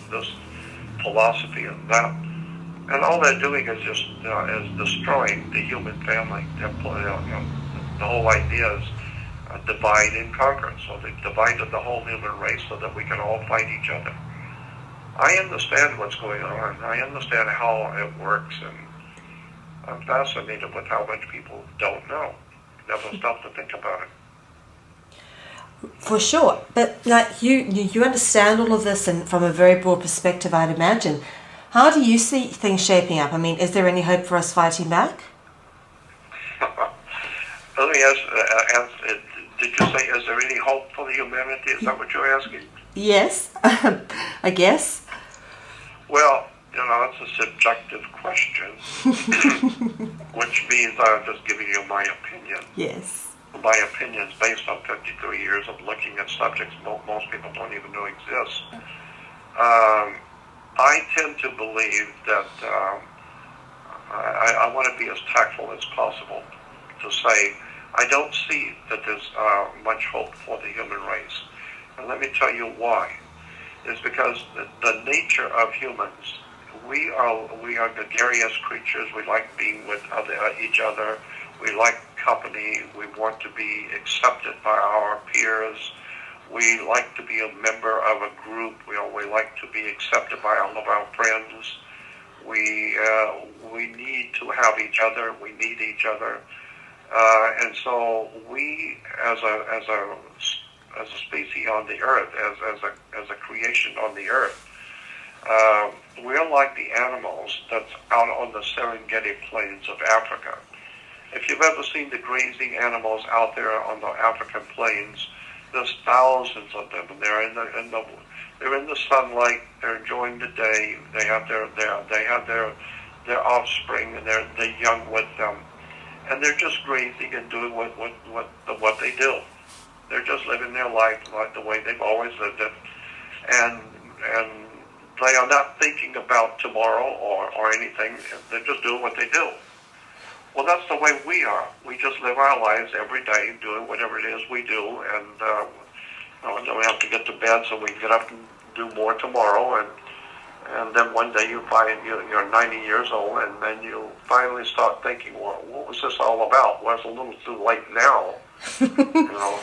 this philosophy and that. And all they're doing is just is destroying the human family. The whole idea is divide and conquer. So they've divided the whole human race so that we can all fight each other. I understand what's going on. I understand how it works, and I'm fascinated with how much people don't know. Never stop to think about it. For sure, but you understand all of this, and from a very broad perspective, I'd imagine. How do you see things shaping up? I mean, is there any hope for us fighting back? Let me ask, did you say, is there any hope for the humanity? Is that what you're asking? Yes, I guess. Well, it's a subjective question, which means I'm just giving you my opinion. Yes. My opinion is based on 53 years of looking at subjects most people don't even know exist. I tend to believe that I want to be as tactful as possible to say I don't see that there's much hope for the human race. And let me tell you why. It's because the nature of humans, we are gregarious creatures. We like being with each other. We like company. We want to be accepted by our peers. We like to be a member of a group. We like to be accepted by all of our friends. We need to have each other. We need each other, and so we, as a species on the earth, as a creation on the earth, we're like the animals that's out on the Serengeti plains of Africa. If you've ever seen the grazing animals out there on the African plains, there's thousands of them, and they're in the sunlight. They're enjoying the day. They have their offspring and their young with them, and they're just grazing and doing what they do. They're just living their life like the way they've always lived it, and they are not thinking about tomorrow or anything. They're just doing what they do. Well, that's the way we are. We just live our lives every day doing whatever it is we do, and And then we have to get to bed so we can get up and do more tomorrow. And then one day you find you're 90 years old, and then you finally start thinking, well, what was this all about? Well, it's a little too late now, you know.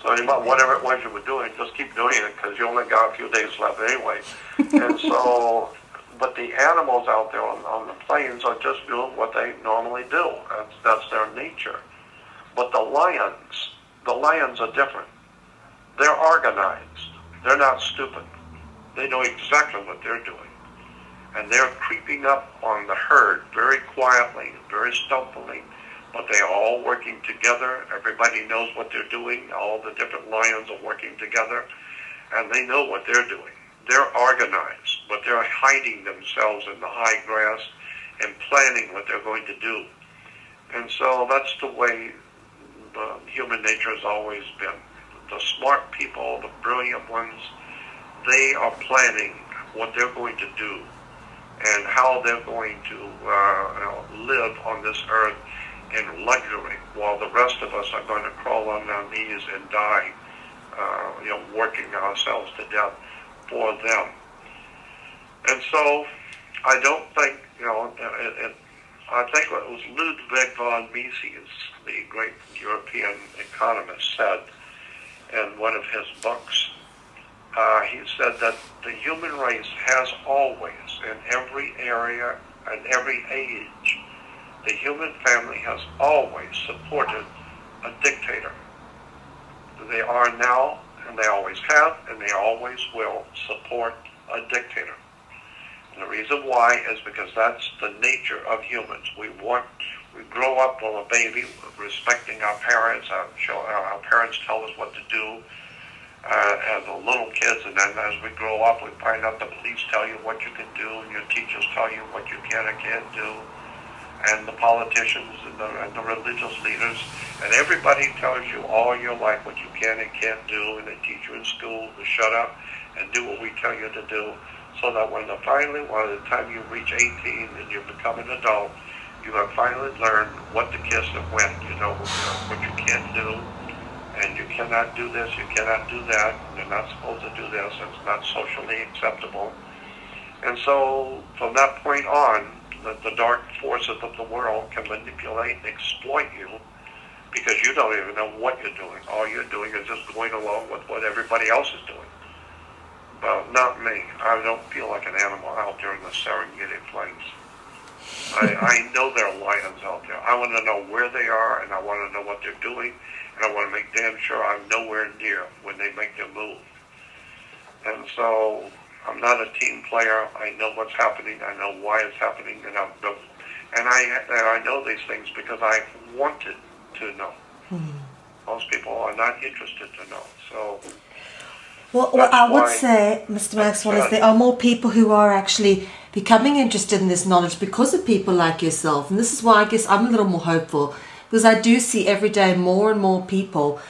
So you might, whatever it was you were doing, just keep doing it because you only got a few days left anyway. And so, but the animals out there on the plains are just doing what they normally do. That's their nature. But the lions are different. They're organized. They're not stupid. They know exactly what they're doing. And they're creeping up on the herd very quietly, very stealthily, but they're all working together. Everybody knows what they're doing. All the different lions are working together, and they know what they're doing. They're organized, but they're hiding themselves in the high grass and planning what they're going to do. And so that's the way human nature has always been. The smart people, the brilliant ones, they are planning what they're going to do and how they're going to live on this earth in luxury, while the rest of us are going to crawl on our knees and die, working ourselves to death for them. And so I don't think, I think it was Ludwig von Mises, the great European economist, said in one of his books, he said that the human race has always, in every area and every age, the human family has always supported a dictator. They are now, and they always have, and they always will support a dictator. And the reason why is because that's the nature of humans. We grow up with a baby respecting our parents. Our parents tell us what to do as little kids, and then as we grow up, we find out the police tell you what you can do, and your teachers tell you what you can and can't do, and the politicians and the religious leaders, and everybody tells you all your life what you can and can't do, and they teach you in school to shut up and do what we tell you to do, so that by the time you reach 18 and you become an adult, you have finally learned what to kiss and when. You know what you can't do, and you cannot do this, you cannot do that, you're not supposed to do this, it's not socially acceptable. And so from that point on, the dark forces of the world can manipulate and exploit you because you don't even know what you're doing. All you're doing is just going along with what everybody else is doing. But not me. I don't feel like an animal out there in the Serengeti plains. I know there are lions out there. I want to know where they are, and I want to know what they're doing, and I want to make damn sure I'm nowhere near when they make their move. And so I'm not a team player. I know what's happening. I know why it's happening, and I know these things because I wanted to know. Most people are not interested to know. So. Well, what I would say, Mr. Maxwell, is there are more people who are actually becoming interested in this knowledge because of people like yourself. And this is why I guess I'm a little more hopeful, because I do see every day more and more people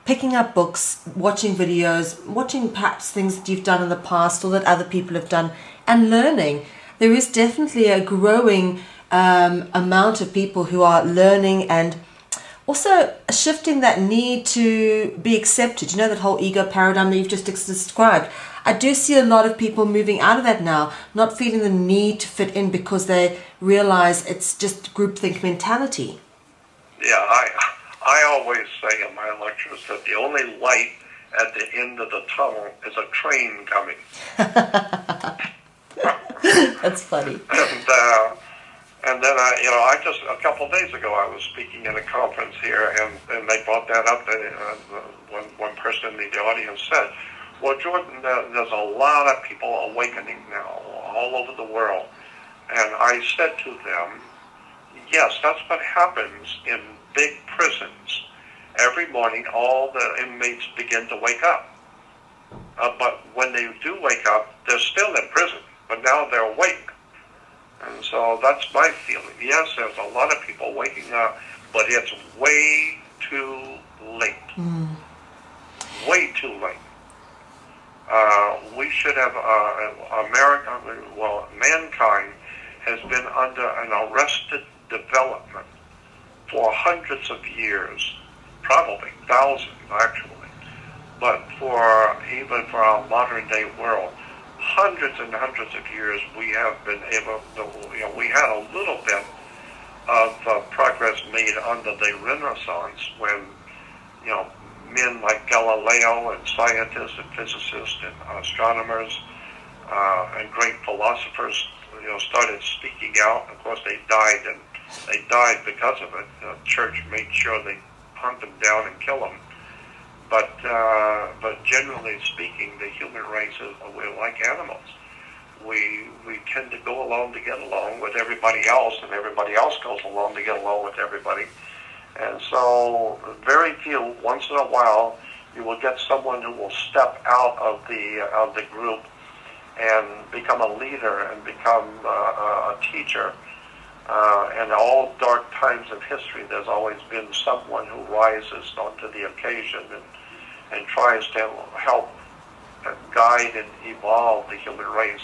picking up books, watching videos, watching perhaps things that you've done in the past or that other people have done, and learning. There is definitely a growing amount of people who are learning and also shifting that need to be accepted. You know, that whole ego paradigm that you've just described. I do see a lot of people moving out of that now, not feeling the need to fit in because they realize it's just groupthink mentality. Yeah, I always say in my lectures that the only light at the end of the tunnel is a train coming. That's funny. And then I just a couple of days ago I was speaking at a conference here, and they brought that up. One person in the audience said, "Well, Jordan, there's a lot of people awakening now all over the world." And I said to them, "Yes, that's what happens in big prisons. Every morning, all the inmates begin to wake up. But when they do wake up, they're still in prison, but now they're awake." And so that's my feeling. Yes, there's a lot of people waking up, but it's way too late. Way too late. We should have, mankind has been under an arrested development for hundreds of years, probably thousands actually. but even for our modern day world, hundreds and hundreds of years we have been able to, we had a little bit of progress made under the Renaissance when, men like Galileo and scientists and physicists and astronomers and great philosophers, started speaking out. Of course, they died because of it. The church made sure they hunt them down and kill them. But generally speaking, the human race we're like animals. We tend to go along to get along with everybody else, and everybody else goes along to get along with everybody. And so, very few. Once in a while, you will get someone who will step out of the group and become a leader and become a teacher. And all dark times of history, there's always been someone who rises onto the occasion and tries to help guide and evolve the human race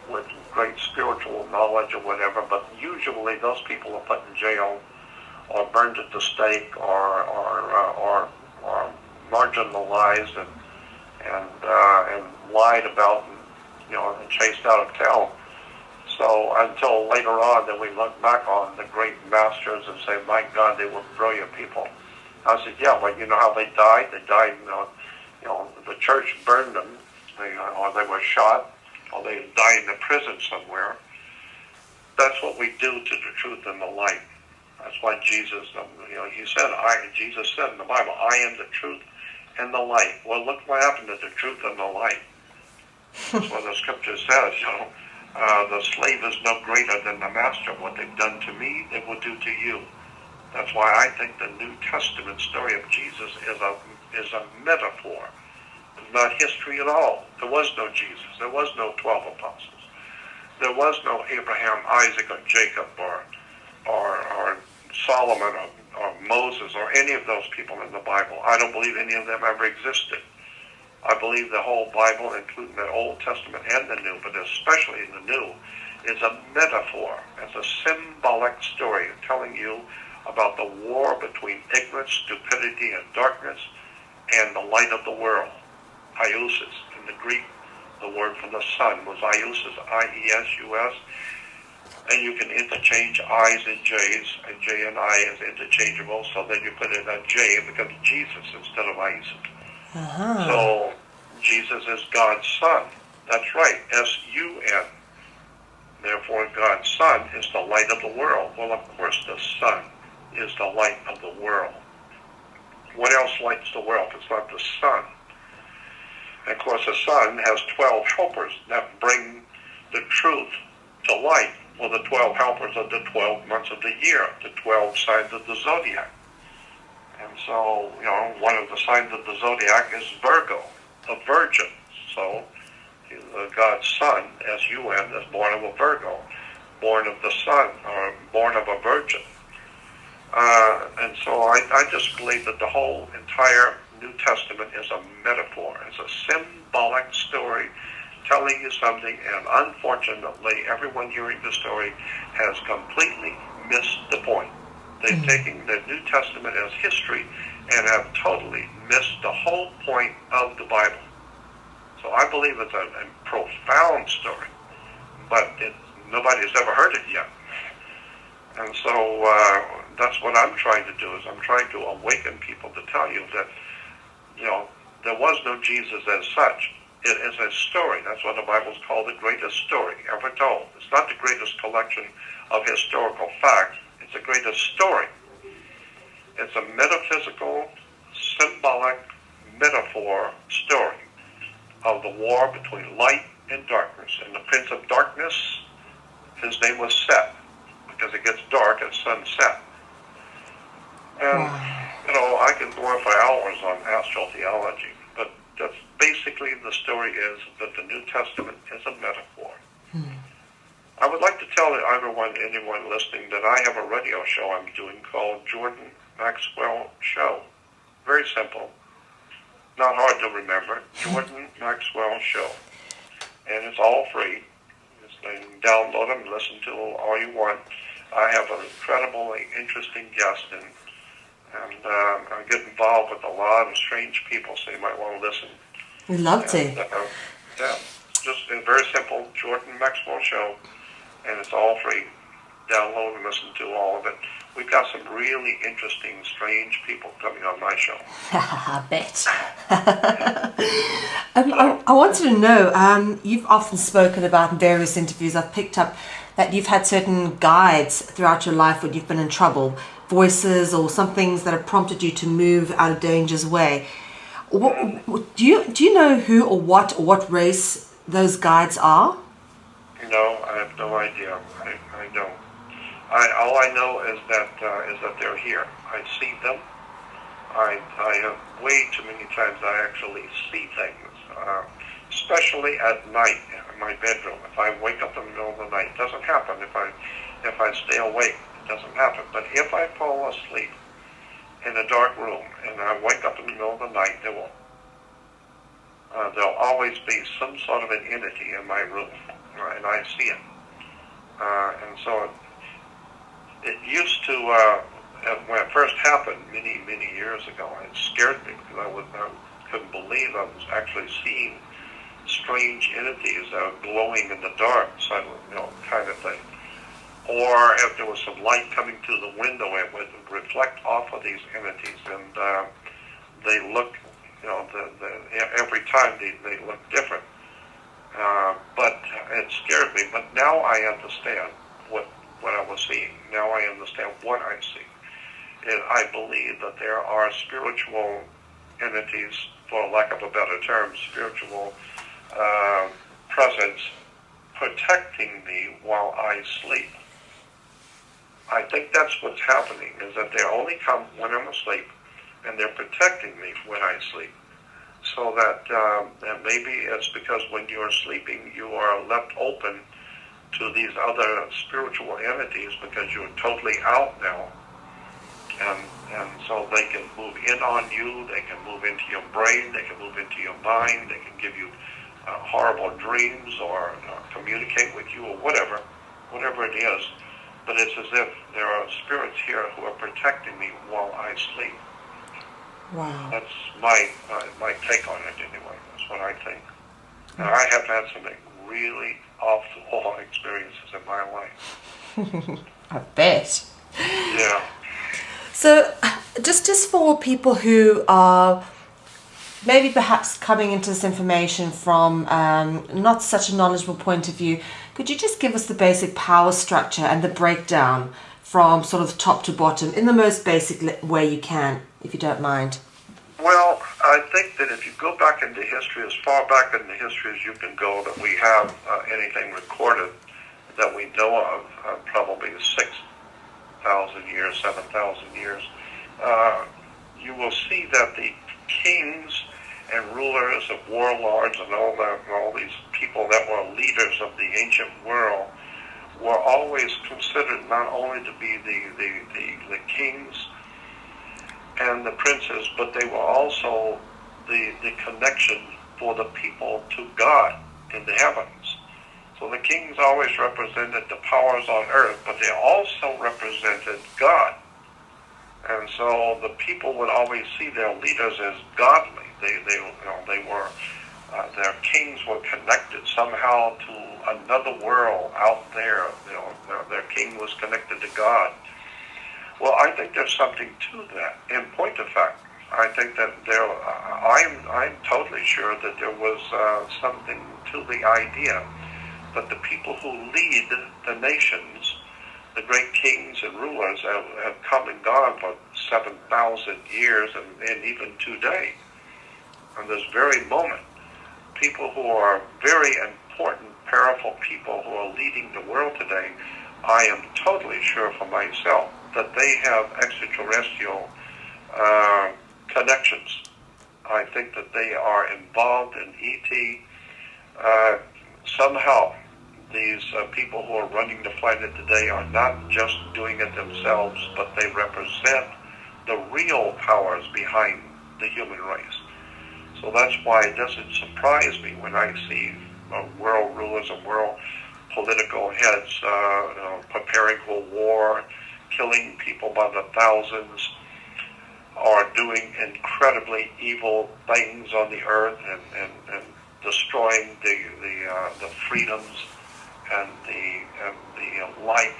with great spiritual knowledge or whatever. But usually those people are put in jail or burned at the stake or marginalized and lied about and chased out of town. So until later on, then we look back on the great masters and say, my God, they were brilliant people. I said, yeah, but you know how they died? They died, the church burned them, or they were shot, or they died in a prison somewhere. That's what we do to the truth and the light. That's why Jesus, Jesus said in the Bible, I am the truth and the light. Well, look what happened to the truth and the light. That's what the scripture says, the slave is no greater than the master. What they've done to me, they will do to you. That's why I think the New Testament story of Jesus is a metaphor. It's not history at all. There was no Jesus. There was no 12 apostles. There was no Abraham, Isaac, or Jacob, or Solomon, or Moses, or any of those people in the Bible. I don't believe any of them ever existed. I believe the whole Bible, including the Old Testament and the New, but especially in the New, is a metaphor. It's a symbolic story telling you about the war between ignorance, stupidity, and darkness, and the light of the world. Iousis. In the Greek, the word for the sun was Iousis, I-E-S-U-S. And you can interchange I's and J's, and J and I is interchangeable, so then you put in a J, it becomes Jesus instead of Iousis. So Jesus is God's Son. That's right, S-U-N. Therefore, God's Son is the light of the world. Well, of course, the sun is the light of the world. What else lights the world if it's not the sun? And of course, the sun has 12 helpers that bring the truth to light. Well, the 12 helpers are the 12 months of the year, the 12 signs of the zodiac. And so, one of the signs of the zodiac is Virgo, a virgin. So, God's Son, S-U-N, is born of a Virgo, born of the sun, or born of a virgin. And so I just believe that the whole entire New Testament is a metaphor. It's a symbolic story telling you something, and unfortunately, everyone hearing the story has completely missed the point. They've taken the New Testament as history and have totally missed the whole point of the Bible. So I believe it's a profound story, but nobody's ever heard it yet. And so that's what I'm trying to do, is I'm trying to awaken people to tell you that, there was no Jesus as such. It is a story. That's what the Bible's called the greatest story ever told. It's not the greatest collection of historical facts. It's the greatest story. It's a metaphysical, symbolic, metaphor story of the war between light and darkness. And the prince of darkness, his name was Set, because it gets dark at sunset. And, I could go on for hours on astral theology, but that's basically the story is that the New Testament is a metaphor. I would like to tell anyone listening, that I have a radio show I'm doing called Jordan Maxwell Show. Very simple. Not hard to remember. Jordan Maxwell Show. And it's all free. You can download them and listen to all you want. I have an incredibly interesting guest, and And I get involved with a lot of strange people, so you might want to listen. We'd love And, to. yeah, just a very simple Jordan Maxwell show, and it's all free. Download and listen to all of it. We've got some really interesting, strange people coming on my show. I bet. I wanted to know, you've often spoken about in various interviews, I've picked up that you've had certain guides throughout your life when you've been in trouble, voices or some things that have prompted you to move out of danger's way. Do you know who or what race those guides are? No, I have no idea. I don't. All I know is that they're here. I see them. I have way too many times I actually see things, especially at night in my bedroom. If I wake up in the middle of the night, it doesn't happen. If I stay awake, it doesn't happen. But if I fall asleep in a dark room and I wake up in the middle of the night, there'll always be some sort of an entity in my room, and I see it. And so it used to, when it first happened many, many years ago, it scared me because I couldn't believe I was actually seeing strange entities that were glowing in the dark, kind of thing. Or if there was some light coming through the window, it would reflect off of these entities, and they look, every time they look different. But it scared me. But now I understand what I was seeing. Now I understand what I see. And I believe that there are spiritual entities, for lack of a better term, spiritual presence protecting me while I sleep. I think that's what's happening, is that they only come when I'm asleep, and they're protecting me when I sleep. So that maybe it's because when you're sleeping, you are left open to these other spiritual entities because you're totally out now. And so they can move in on you, they can move into your brain, they can move into your mind, they can give you horrible dreams or communicate with you or whatever it is. But it's as if there are spirits here who are protecting me while I sleep. Wow. That's my take on it anyway. That's what I think. And I have had some really off-the-wall experiences in my life. I bet. Yeah. So, just for people who are maybe perhaps coming into this information from not such a knowledgeable point of view, could you just give us the basic power structure and the breakdown from sort of top to bottom in the most basic way you can, if you don't mind? Well, I think that if you go back into history, as far back in the history as you can go, that we have anything recorded that we know of, probably 6,000 years, 7,000 years, you will see that the kings and rulers of warlords and all these people that were leaders of the ancient world were always considered not only to be the kings and the princes, but they were also the connection for the people to God in the heavens. So the kings always represented the powers on earth, but they also represented God. And so the people would always see their leaders as godly. They were their kings were connected somehow to another world out there. Their king was connected to God. Well, I think there's something to that. In point of fact, I think that I'm totally sure that there was something to the idea that the people who lead the nations, the great kings and rulers, have come and gone for 7,000 years and even today. And this very moment, people who are very important, powerful people who are leading the world today, I am totally sure for myself that they have extraterrestrial connections. I think that they are involved in ET. Somehow, these people who are running the planet today are not just doing it themselves, but they represent the real powers behind the human race. So that's why it doesn't surprise me when I see world rulers and world political heads preparing for war, killing people by the thousands. are doing incredibly evil things on the earth and destroying the freedoms and the life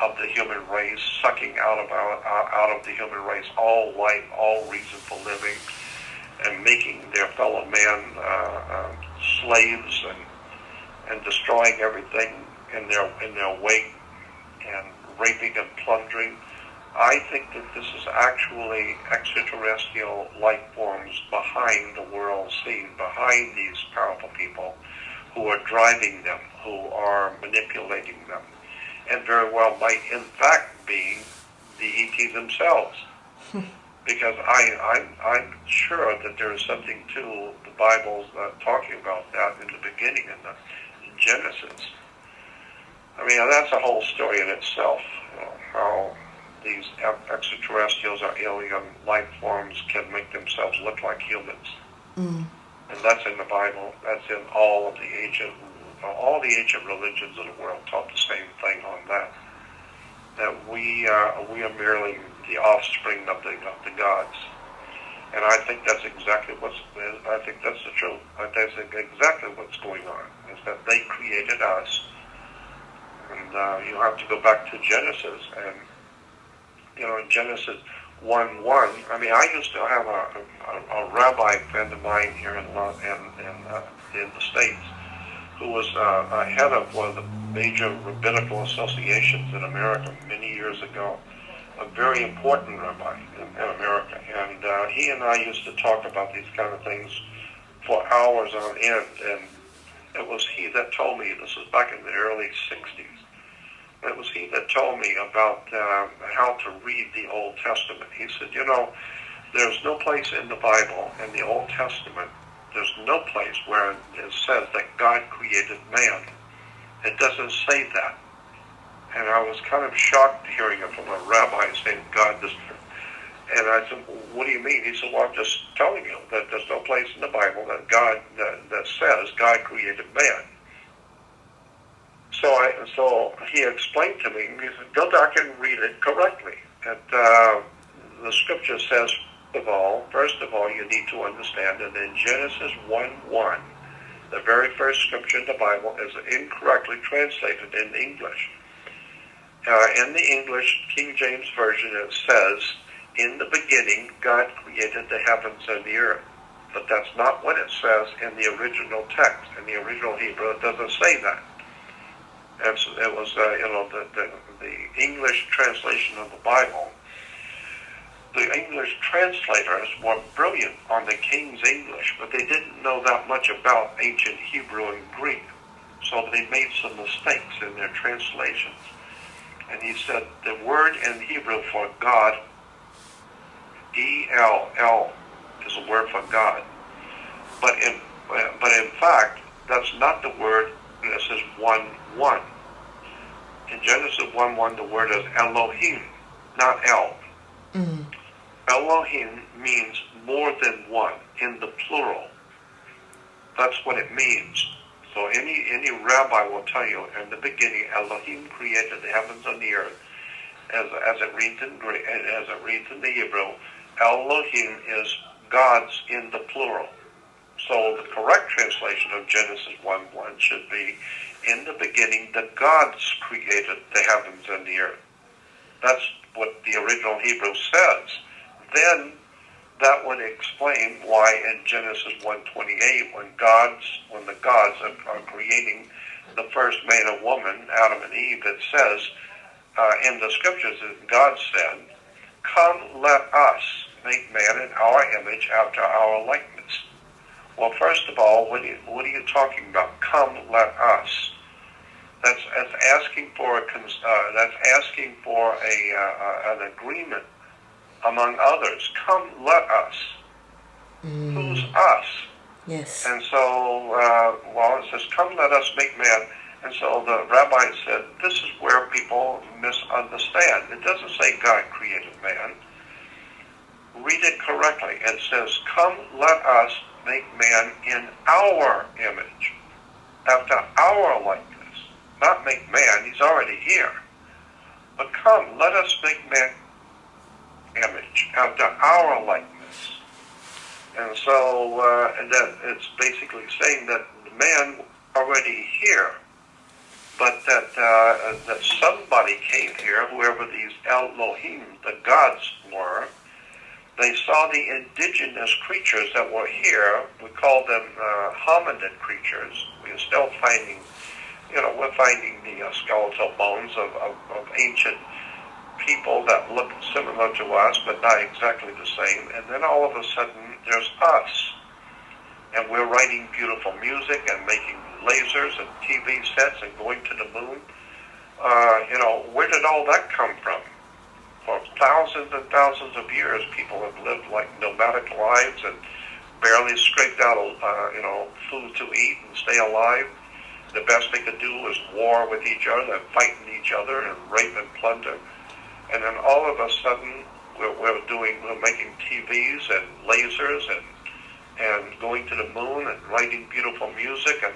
of the human race, sucking out of the human race all life, all reason for living, and making their fellow man slaves and destroying everything in their wake and raping and plundering. I think that this is actually extraterrestrial life forms behind the world scene, behind these powerful people who are driving them, who are manipulating them, and very well might in fact be the ET themselves. Because I'm sure that there is something to the Bible's talking about that in the beginning, in the Genesis. I mean, that's a whole story in itself, how these extraterrestrials or alien life forms can make themselves look like humans. And that's in the Bible. That's in all the ancient religions of the world taught the same thing on that. That we are merely the offspring of the gods. And I think that's exactly I think that's the truth. That's exactly what's going on, is that they created us. And you have to go back to Genesis, and in Genesis 1:1. I mean, I used to have a rabbi friend of mine here in the States, who was head of one of the major rabbinical associations in America many years ago. A very important rabbi in America, and he and I used to talk about these kind of things for hours on end. And it was he that told me, this was back in the early 60s, it was he that told me about how to read the Old Testament. He said, there's no place in the Bible, in the Old Testament, there's no place where it says that God created man. It doesn't say that. And I was kind of shocked hearing it from a rabbi saying God does. And I said, what do you mean? He said, well, I'm just telling you that there's no place in the Bible that says God created man. So he explained to me, he said, go back and read it correctly. And the scripture says, first of all, you need to understand that in Genesis 1:1, the very first scripture in the Bible is incorrectly translated in English. In the English King James Version, it says, in the beginning, God created the heavens and the earth. But that's not what it says in the original text. In the original Hebrew, it doesn't say that. It was, the English translation of the Bible. The English translators were brilliant on the King's English, but they didn't know that much about ancient Hebrew and Greek. So they made some mistakes in their translations. And he said the word in Hebrew for God, E-L-L, is a word for God. But in fact, that's not the word. This is 1:1. In Genesis 1:1, the word is Elohim, not El. Elohim means more than one, in the plural. That's what it means. So any rabbi will tell you, in the beginning, Elohim created the heavens and the earth. As it reads in Greek, as it reads in the Hebrew, Elohim is gods in the plural. So the correct translation of Genesis 1:1 should be, in the beginning, the gods created the heavens and the earth. That's what the original Hebrew says. Then that would explain why in Genesis 1:28, when the gods are creating the first man and woman, Adam and Eve, it says in the scriptures that God said, "Come, let us make man in our image, after our likeness." Well, first of all, what are you talking about? Come, let us. That's asking for an agreement among others. Come, let us. Who's us? Yes. And so, it says, "Come, let us make man." And so the rabbi said, this is where people misunderstand. It doesn't say God created man. Read it correctly. It says, "Come, let us make man in our image, after our likeness." Not make man, he's already here. But come, let us make man image, after our likeness. And so and that it's basically saying that the man already here, but that somebody came here, whoever these Elohim, the gods were. They saw the indigenous creatures that were here. We call them hominid creatures. We're still finding, we're finding the skeletal bones of ancient people that look similar to us, but not exactly the same. And then all of a sudden, there's us. And we're writing beautiful music and making lasers and TV sets and going to the moon. Where did all that come from? For thousands and thousands of years, people have lived like nomadic lives and barely scraped out, food to eat and stay alive. The best they could do was war with each other and fighting each other and rape and plunder. And then all of a sudden, we're making TVs and lasers and going to the moon and writing beautiful music and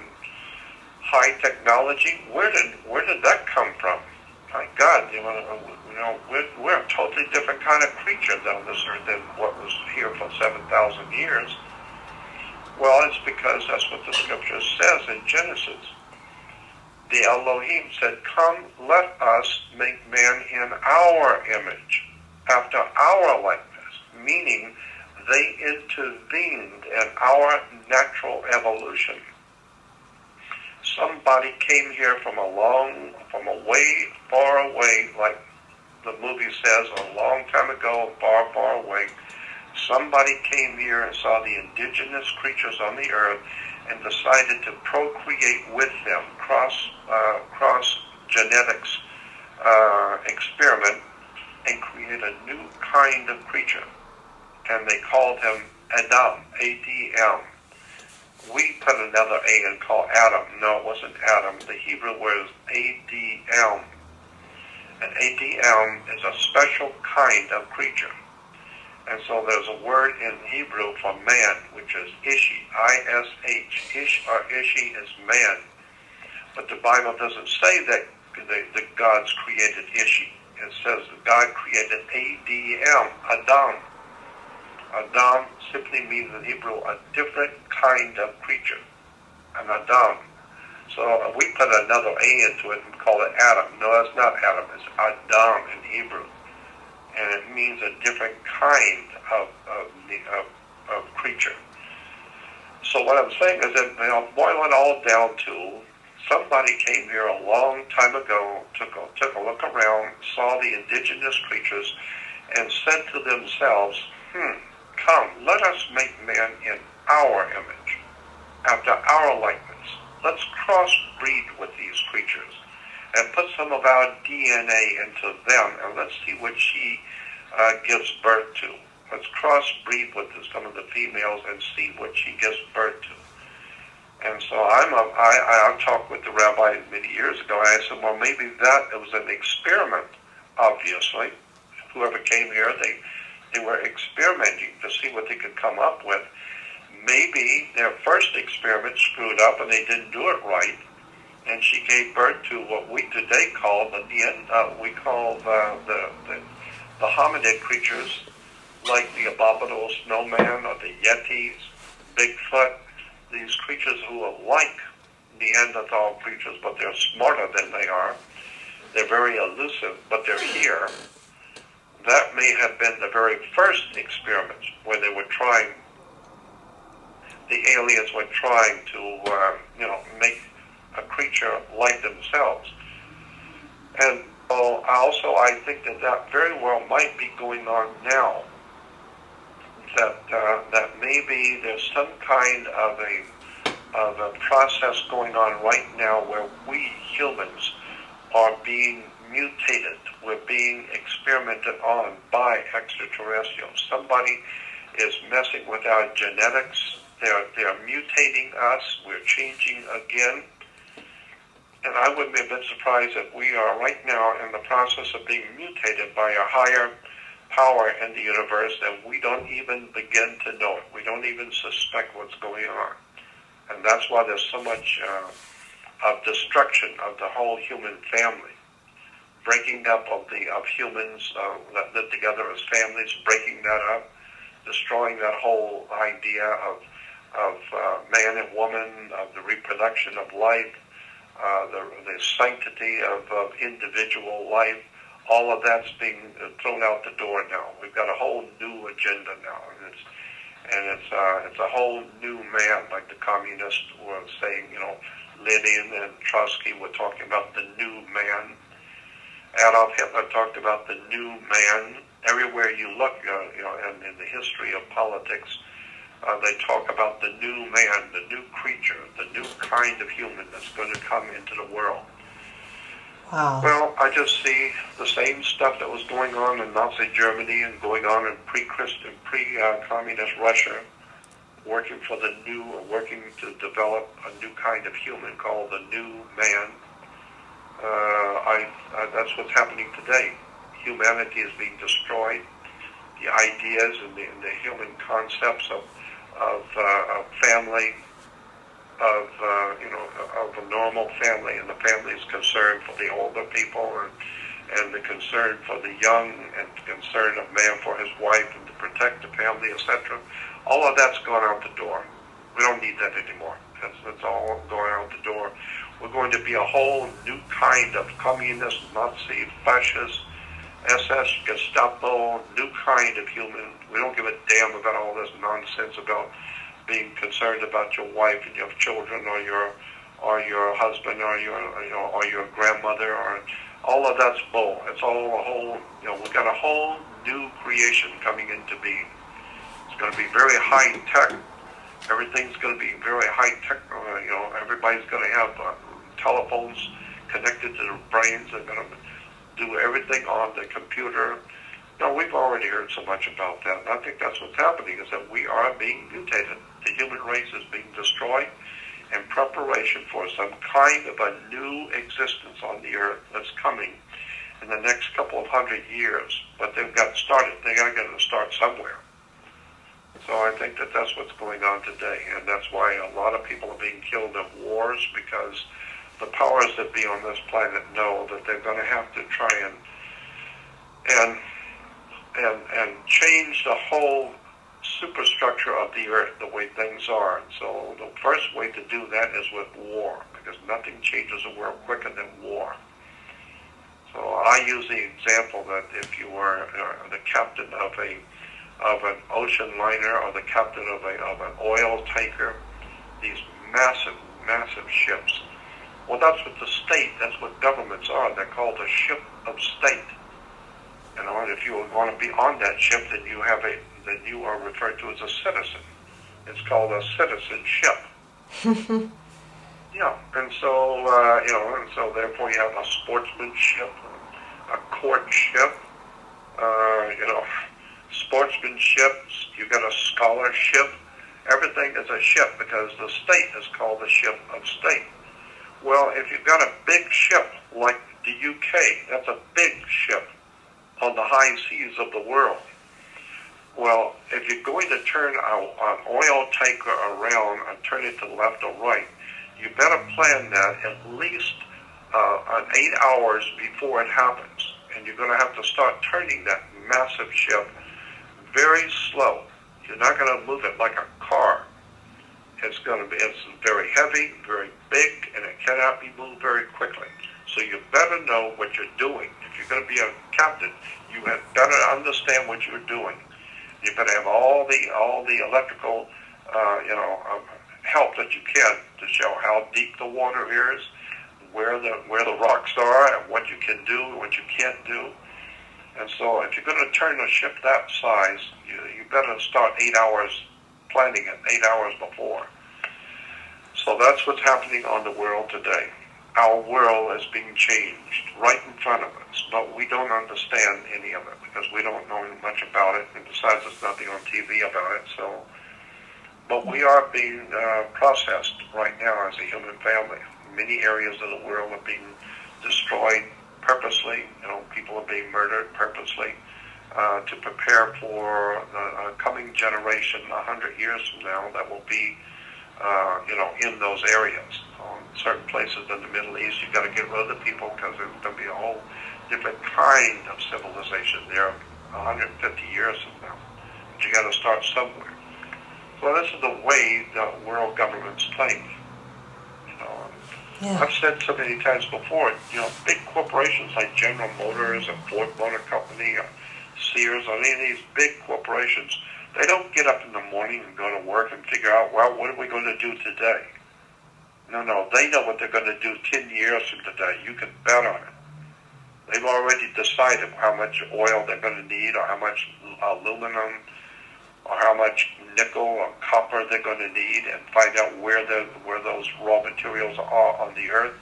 high technology. Where did that come from? My God, we're a totally different kind of creature down this earth than what was here for 7,000 years. Well, it's because that's what the scripture says in Genesis. The Elohim said, "Come, let us make man in our image, after our likeness," meaning they intervened in our natural evolution. Somebody came here from a way far away, like the movie says, a long time ago, far, far away. Somebody came here and saw the indigenous creatures on the earth and decided to procreate with them, cross genetics experiment, and create a new kind of creature. And they called him Adam, A-D-M. We put another A and call Adam. No, it wasn't Adam. The Hebrew word is A-D-M. And A-D-M is a special kind of creature. And so there's a word in Hebrew for man, which is Ishi, I-S-H. Ish or Ishi is man. But the Bible doesn't say that the gods created Ishi. It says that God created A-D-M, Adam. Adam simply means in Hebrew a different kind of creature, an Adam. So we put another A into it and call it Adam. No, that's not Adam. It's Adam in Hebrew. And it means a different kind of creature. So what I'm saying is that, boil it all down to, somebody came here a long time ago, took a look around, saw the indigenous creatures, and said to themselves, "Come, let us make man in our image, after our likeness. Let's crossbreed with these creatures and put some of our DNA into them, and let's see what she gives birth to. Let's crossbreed with some of the females and see what she gives birth to." And so I talked with the rabbi many years ago. I said, well, maybe it was an experiment, obviously. Whoever came here, they were experimenting to see what they could come up with. Maybe their first experiment screwed up and they didn't do it right, and she gave birth to what we today call the hominid creatures, like the abominable snowman or the Yetis, Bigfoot, these creatures who are like Neanderthal creatures, but they're smarter than they are. They're very elusive, but they're here. That may have been the very first experiments where the aliens were trying to, make a creature like themselves. And also, I think that very well might be going on now. That maybe there's some kind of a process going on right now where we humans are being mutated. We're being experimented on by extraterrestrials. Somebody is messing with our genetics. They're mutating us. We're changing again. And I wouldn't be a bit surprised if we are right now in the process of being mutated by a higher power in the universe that we don't even begin to know it. We don't even suspect what's going on. And that's why there's so much of destruction of the whole human family. breaking up of humans that live together as families, breaking that up, destroying that whole idea of man and woman, of the reproduction of life, the sanctity of individual life. All of that's being thrown out the door now. We've got a whole new agenda now, and it's a whole new man, like the communists were saying. Lenin and Trotsky were talking about the new man. Adolf Hitler talked about the new man. Everywhere you look, and in the history of politics, they talk about the new man, the new creature, the new kind of human that's going to come into the world. Wow. Well, I just see the same stuff that was going on in Nazi Germany and going on in pre-Christian, pre-communist Russia, working to develop a new kind of human called the new man. That's what's happening today. Humanity is being destroyed. The ideas and the human concepts of family, of a normal family, and the family is concerned for the older people, and the concern for the young, and the concern of man for his wife, and to protect the family, etc. All of that's gone out the door. We don't need that anymore. That's all going out the door. We're going to be a whole new kind of communist, Nazi, fascist, SS, Gestapo, new kind of human. We don't give a damn about all this nonsense about being concerned about your wife and your children, or your husband, or your grandmother, or all of that's bull. It's all a whole. We've got a whole new creation coming into being. It's going to be very high tech. Everything's going to be very high tech. Everybody's going to have telephones connected to their brains. They're going to do everything on the computer. We've already heard so much about that, and I think that's what's happening, is that we are being mutated. The human race is being destroyed in preparation for some kind of a new existence on the earth that's coming in the next couple of 100 years. But they've got started. They got to get to start somewhere. So I think that that's what's going on today, and that's why a lot of people are being killed in wars, because the powers that be on this planet know that they're going to have to try and change the whole superstructure of the earth, the way things are. And so the first way to do that is with war, because nothing changes the world quicker than war. So I use the example that if you were the captain of an ocean liner, or the captain of an oil tanker, these massive ships. Well, that's what that's what governments are. They're called a ship of state. And if you want to be on that ship, then you are referred to as a citizen. It's called a citizenship. Yeah, and so therefore you have a sportsmanship, a courtship, sportsmanship. You got a scholarship. Everything is a ship, because the state is called the ship of state. Well, if you've got a big ship like the UK, that's a big ship on the high seas of the world. Well, if you're going to turn an oil tanker around and turn it to the left or right, you better plan that at least 8 hours before it happens. And you're going to have to start turning that massive ship very slow. You're not going to move it like a car. It's very heavy, very big, and it cannot be moved very quickly. So you better know what you're doing. If you're going to be a captain, you had better understand what you're doing. You better have all the electrical, help that you can to show how deep the water is, where the rocks are, and what you can do and what you can't do. And so if you're going to turn a ship that size, you better start 8 hours planning it, 8 hours before. So that's what's happening on the world today. Our world is being changed right in front of us, but we don't understand any of it because we don't know much about it, and besides there's nothing on TV about it. But we are being processed right now as a human family. Many areas of the world are being destroyed purposely. People are being murdered purposely to prepare for the coming generation 100 years from now that will be, in those areas. Certain places in the Middle East, you've got to get rid of the people because there's going to be a whole different kind of civilization. They're 150 years from now. But you got to start somewhere. So this is the way the world governments think. You know, Yeah. I've said so many times before, you know, big corporations like General Motors and Ford Motor Company or Sears or any of these big corporations, they don't get up in the morning and go to work and figure out, well, what are we going to do today? No, they know what they're going to do 10 years from today. You can bet on it. They've already decided how much oil they're going to need or how much aluminum or how much nickel or copper they're going to need, and find out where those raw materials are on the earth.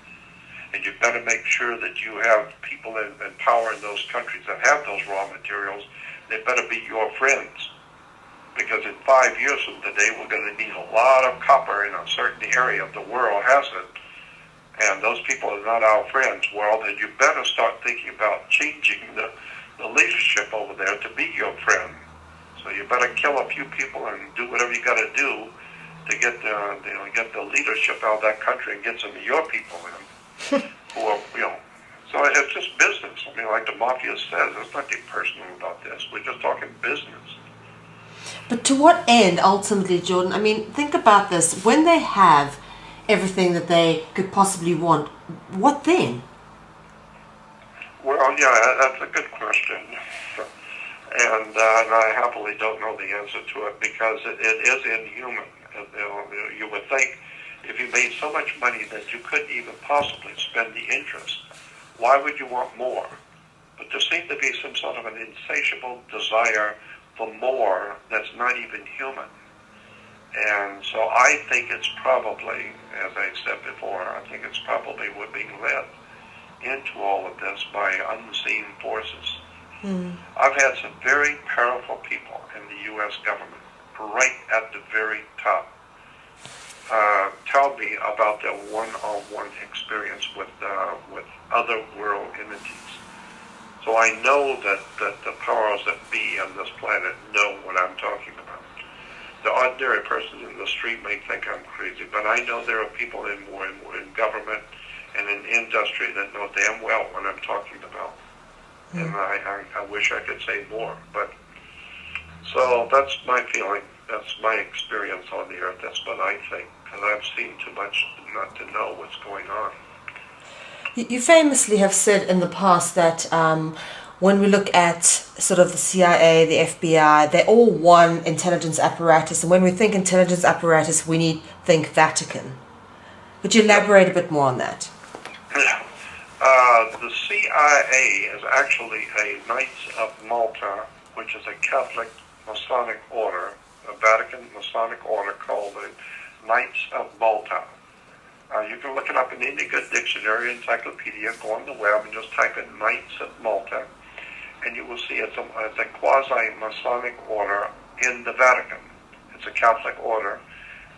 And you better make sure that you have people in power in those countries that have those raw materials. They better be your friends. Because in 5 years from today, we're going to need a lot of copper in a certain area of the world, has it? And those people are not our friends. Well, then you better start thinking about changing the leadership over there to be your friend. So you better kill a few people and do whatever you got to do to get the leadership out of that country and get some of your people in. Who are, so it's just business. I mean, like the mafia says, there's nothing personal about this. We're just talking business. But to what end, ultimately, Jordan? I mean, think about this. When they have everything that they could possibly want, what then? Well, yeah, that's a good question. And I happily don't know the answer to it, because it is inhuman. You would think if you made so much money that you couldn't even possibly spend the interest, why would you want more? But there seems to be some sort of an insatiable desire for more that's not even human. And so I think it's probably, as I said before, I think it's probably we're being led into all of this by unseen forces. I've had some very powerful people in the U.S. government, right at the very top, tell me about their one-on-one experience with other world entities. So I know that the powers that be on this planet know what I'm talking about. The ordinary person in the street may think I'm crazy, but I know there are people in government and in industry that know damn well what I'm talking about. And I wish I could say more, but so that's my feeling. That's my experience on the earth. That's what I think, because I've seen too much not to know what's going on. You famously have said in the past that when we look at sort of the CIA, the FBI, they're all one intelligence apparatus, and when we think intelligence apparatus, we think Vatican. Would you elaborate a bit more on that? The CIA is actually a Knights of Malta, which is a Catholic Masonic order, a Vatican Masonic order called the Knights of Malta. You can look it up in any good dictionary, encyclopedia, go on the web and just type in Knights of Malta, and you will see it's a quasi-Masonic order in the Vatican. It's a Catholic order.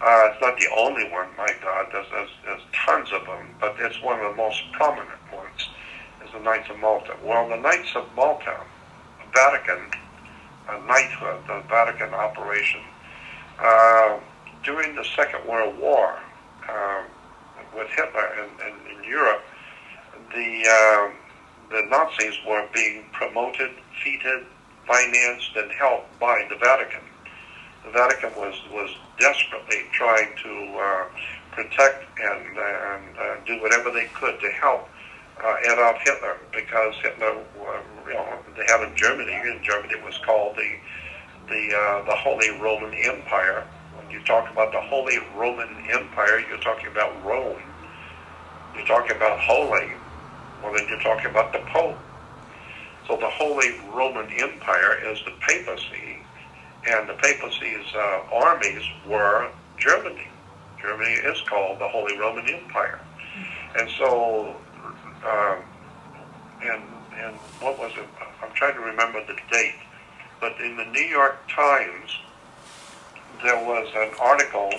It's not the only one, my God. There's tons of them, but it's one of the most prominent ones, is the Knights of Malta. Well, the Knights of Malta, Vatican, knighthood, the Vatican operation, during the Second World War, with Hitler in Europe, the Nazis were being promoted, feted, financed, and helped by the Vatican. The Vatican was desperately trying to protect and do whatever they could to help Adolf Hitler, because Hitler, they had in Germany. In Germany, it was called the Holy Roman Empire. When you talk about the Holy Roman Empire, you're talking about Rome. You're talking about holy. Well, then you're talking about the Pope. So the Holy Roman Empire is the papacy, and the papacy's armies were Germany. Germany is called the Holy Roman Empire. And so, and what was it? I'm trying to remember the date. But in the New York Times, there was an article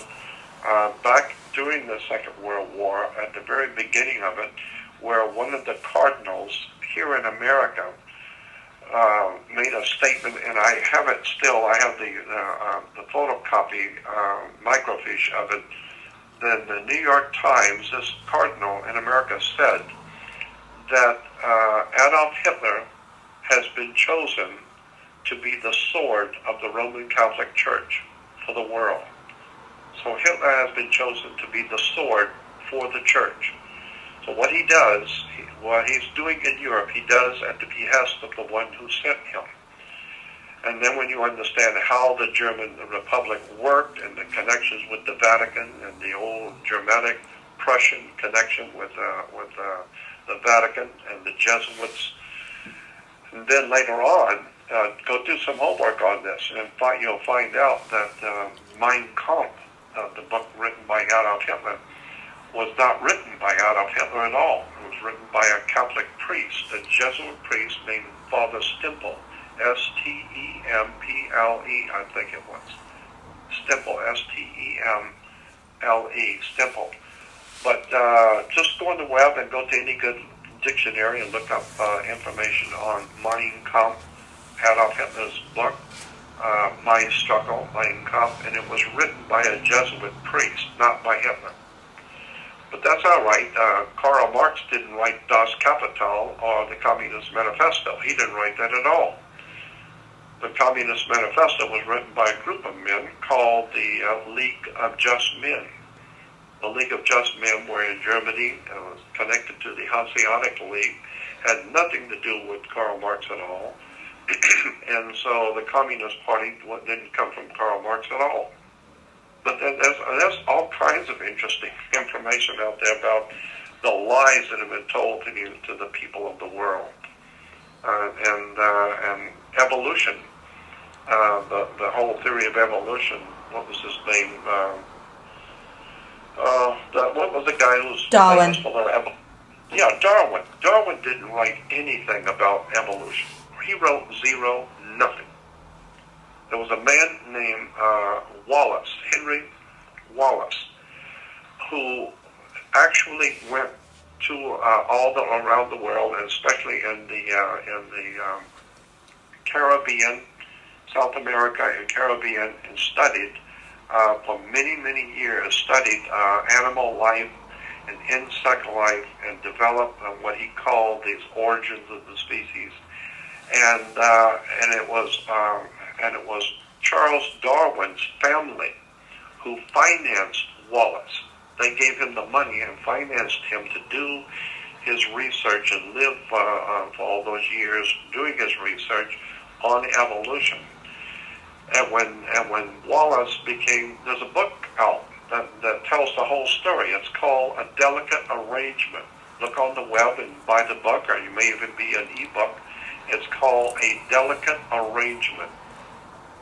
back during the Second World War, at the very beginning of it, where one of the cardinals here in America made a statement, and I have it still. I have the photocopy microfiche of it. Then the New York Times, this cardinal in America said that Adolf Hitler has been chosen to be the sword of the Roman Catholic Church for the world. So Hitler has been chosen to be the sword for the church. So what he does, what he's doing in Europe, he does at the behest of the one who sent him. And then when you understand how the German Republic worked and the connections with the Vatican and the old Germanic Prussian connection with the Vatican and the Jesuits, and then later on, go do some homework on this, and you'll find out that Mein Kampf, the book written by Adolf Hitler, was not written by Adolf Hitler at all. It was written by a Catholic priest, a Jesuit priest named Father Stemple, S-T-E-M-P-L-E, I think it was. Stemple, S-T-E-M-L-E, Stemple. But just go on the web and go to any good dictionary and look up information on Mein Kampf, Adolf Hitler's book, My Struggle, Mein Kampf, and it was written by a Jesuit priest, not by Hitler. But that's all right. Karl Marx didn't write Das Kapital or the Communist Manifesto. He didn't write that at all. The Communist Manifesto was written by a group of men called the League of Just Men. The League of Just Men were in Germany, was connected to the Hanseatic League, had nothing to do with Karl Marx at all. And so the Communist Party didn't come from Karl Marx at all. But there's all kinds of interesting information out there about the lies that have been told to the people of the world. And evolution, the whole theory of evolution. What was his name? What was the guy who's Darwin. famous for yeah, Darwin. Darwin didn't write anything about evolution. He wrote zero, nothing. There was a man named Wallace, Henry Wallace, who actually went to around the world, and especially in the Caribbean, South America and Caribbean, and studied for many, many years, studied animal life and insect life, and developed what he called these origins of the species. And it was Charles Darwin's family who financed Wallace. They gave him the money and financed him to do his research and live for all those years doing his research on evolution. And when Wallace there's a book out that tells the whole story. It's called A Delicate Arrangement. Look on the web and buy the book, or you may even be an ebook. It's called A Delicate Arrangement.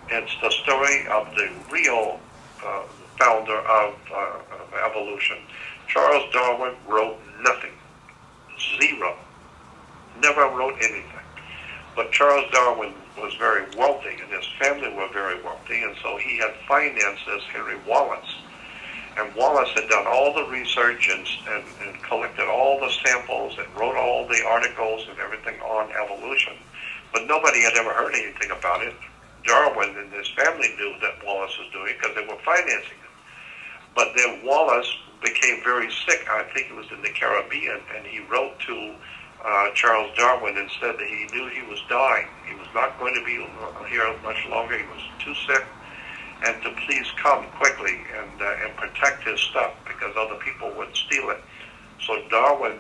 It's the story of the real founder of evolution. Charles Darwin wrote nothing. Zero. Never wrote anything. But Charles Darwin was very wealthy, and his family were very wealthy, and so he had financed this Henry Wallace. And Wallace had done all the research and collected all the samples and wrote all the articles and everything on evolution. But nobody had ever heard anything about it. Darwin and his family knew that Wallace was doing it because they were financing it. But then Wallace became very sick. I think it was in the Caribbean, and he wrote to Charles Darwin and said that he knew he was dying. He was not going to be here much longer. He was too sick, and to please come quickly and protect his stuff because other people would steal it. So Darwin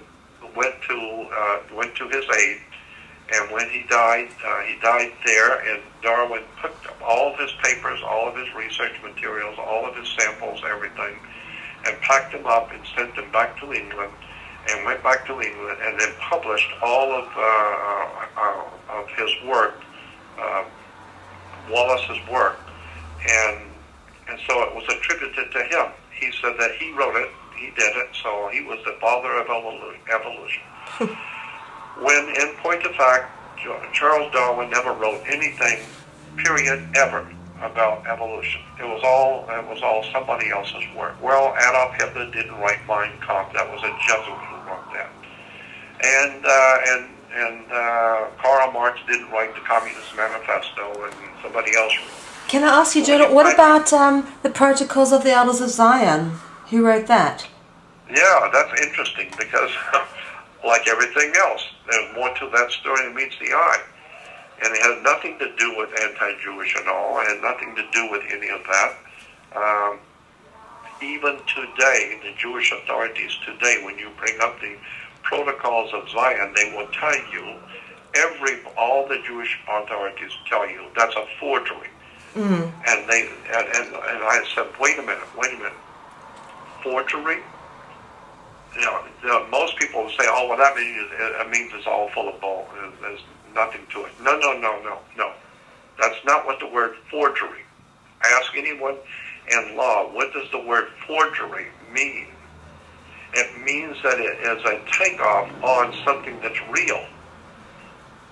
went to his aid, and when he died there. And Darwin picked up all of his papers, all of his research materials, all of his samples, everything, and packed them up and sent them back to England. And went back to England and then published all of his work, Wallace's work, and so it was attributed to him. He said that he wrote it, he did it, so he was the father of evolution. When, in point of fact, Charles Darwin never wrote anything, period, ever, about evolution. It was all somebody else's work. Well, Adolf Hitler didn't write Mein Kampf. That was a Jesuit who wrote that. And Karl Marx didn't write the Communist Manifesto, and somebody else wrote it. Can I ask you, Jordan, what about the Protocols of the Elders of Zion? Who wrote that? Yeah, that's interesting because like everything else. There's more to that story than meets the eye. And it has nothing to do with anti-Jewish at all. It had nothing to do with any of that. Even today, the Jewish authorities today, when you bring up the protocols of Zion, they will tell you, all the Jewish authorities tell you, that's a forgery. And I said, wait a minute, forgery? Most people will say, oh, well, that means it's all full of bull. There's nothing to it. No. That's not what the word forgery. Ask anyone in law, what does the word forgery mean? It means that it is a takeoff on something that's real.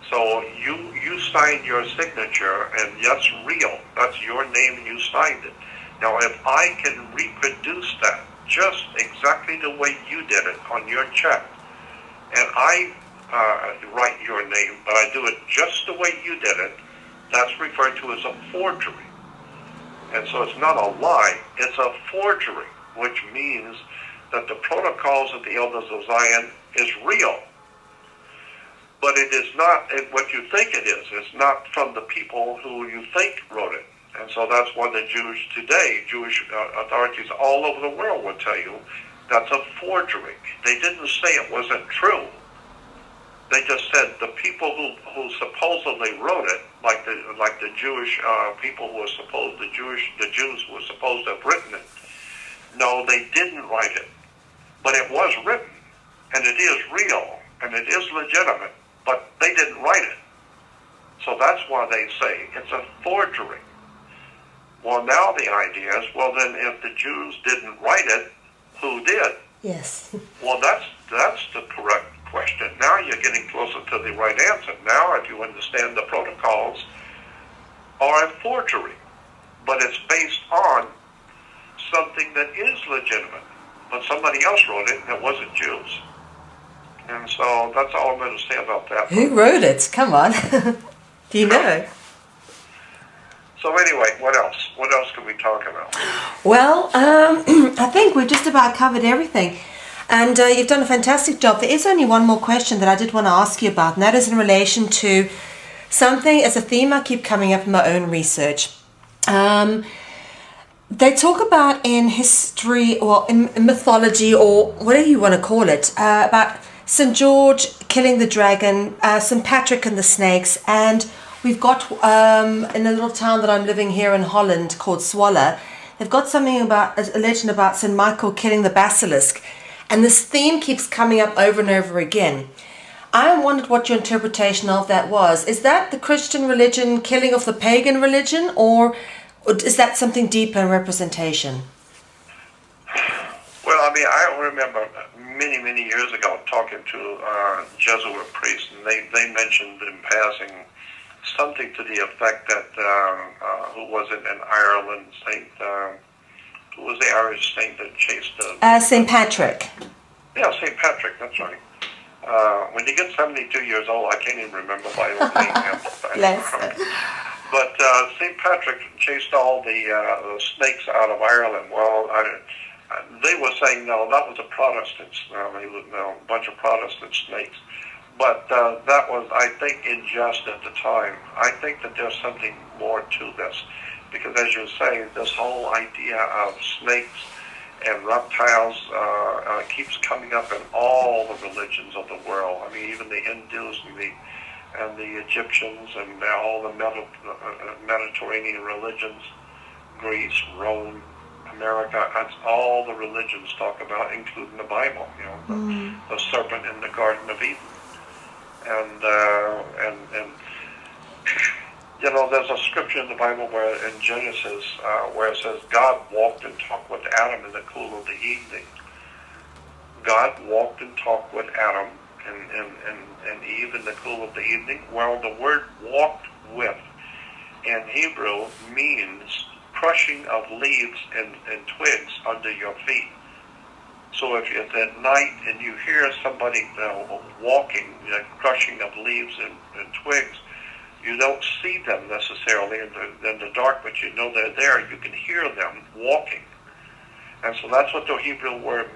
So you signed your signature, and that's real. That's your name, and you signed it. Now, if I can reproduce that just exactly the way you did it on your check, and I write your name, but I do it just the way you did it, that's referred to as a forgery. And so it's not a lie, it's a forgery, which means that the protocols of the Elders of Zion is real. But it is not what you think it is. It's not from the people who you think wrote it. And so that's why the Jews today, Jewish authorities all over the world will tell you that's a forgery. They didn't say it wasn't true. They just said the people who supposedly wrote it, like the Jewish people who were the Jews who were supposed to have written it. No, they didn't write it, but it was written, and it is real, and it is legitimate, but they didn't write it. So that's why they say it's a forgery. Well, now the idea is, well, then if the Jews didn't write it, who did? Yes. Well, that's the correct question. Now you're getting closer to the right answer. Now, if you understand the protocols are a forgery, but it's based on something that is legitimate. But somebody else wrote it, and it wasn't Jews. And so that's all I'm going to say about that. Who wrote it? Come on. Do you know? So anyway, what else? What else can we talk about? Well, I think we've just about covered everything. And you've done a fantastic job. There is only one more question that I did want to ask you about, and that is in relation to something as a theme I keep coming up in my own research. They talk about in history or in mythology or whatever you want to call it, about St. George killing the dragon, St. Patrick and the snakes, and we've got in a little town that I'm living here in Holland called Zwolle, they've got something about a legend about St. Michael killing the basilisk. And this theme keeps coming up over and over again. I wondered what your interpretation of that was. Is that the Christian religion killing of the pagan religion, or is that something deeper in representation? Well, I mean, I remember many years ago talking to Jesuit priests, and they mentioned in passing something to the effect that, who was it in Ireland, who was the Irish saint that chased the... St. Patrick. Yeah, St. Patrick, that's right. When you get 72 years old, I can't even remember my own name. Bless. But St. Patrick chased all the snakes out of Ireland. Well, they were saying, no, that was the Protestants. A bunch of Protestant snakes. But that was, I think, in jest at the time. I think that there's something more to this. Because as you say, this whole idea of snakes and reptiles keeps coming up in all the religions of the world. I mean, even the Hindus and the Egyptians and all the Mediterranean religions, Greece, Rome, America, that's all the religions talk about, including the Bible, the serpent in the Garden of Eden. And there's a scripture in the Bible where in Genesis where it says God walked and talked with Adam in the cool of the evening. God walked and talked with Adam and Eve in the cool of the evening. Well, the word walked with in Hebrew means crushing of leaves and twigs under your feet. So if it's at night and you hear somebody walking, crushing of leaves and twigs, you don't see them necessarily in the dark, but you know they're there. You can hear them walking. And so that's what the Hebrew word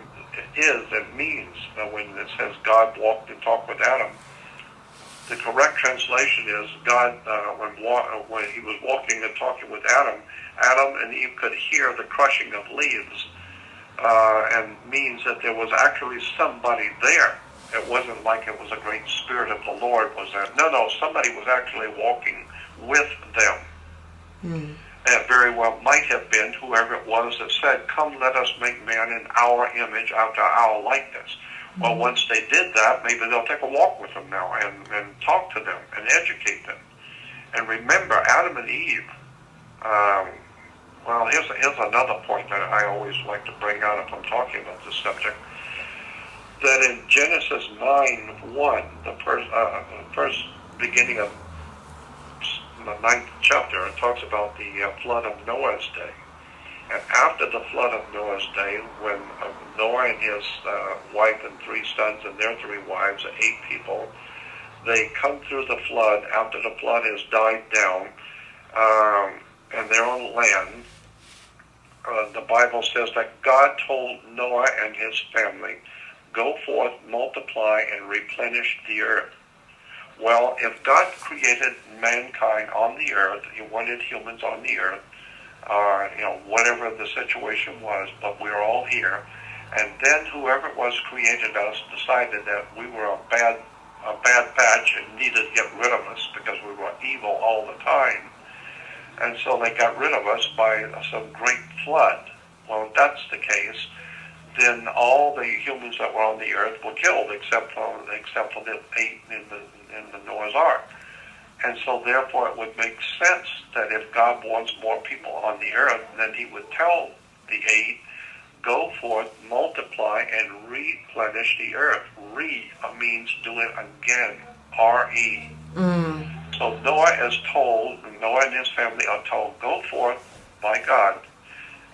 it means when it says God walked and talked with Adam, the correct translation is God, when he was walking and talking with Adam, Adam and Eve could hear the crushing of leaves, and means that there was actually somebody there. It wasn't like it was a great spirit of the Lord was there. No, somebody was actually walking with them. And it very well might have been whoever it was that said, "Come, let us make man in our image, after our likeness." Well, once they did that, maybe they'll take a walk with them now and talk to them and educate them. And remember, Adam and Eve, well, here's another point that I always like to bring out if I'm talking about this subject, that in Genesis 9:1, the first beginning of the 9th chapter, it talks about the flood of Noah's day. And after the flood of Noah's day, when Noah and his wife and 3 sons and their 3 wives, 8 people, they come through the flood after the flood has died down, and they're on land. The Bible says that God told Noah and his family, "Go forth, multiply, and replenish the earth." Well, if God created mankind on the earth, he wanted humans on the earth, whatever the situation was, but we're all here. And then whoever it was created us decided that we were a bad batch and needed to get rid of us because we were evil all the time. And so they got rid of us by some great flood. Well, if that's the case, then all the humans that were on the earth were killed except for the 8 in the Noah's Ark. And so therefore it would make sense that if God wants more people on the earth, then he would tell the 8, "Go forth, multiply, and replenish the earth." Means do it again. R-E. So Noah and his family are told, "Go forth by God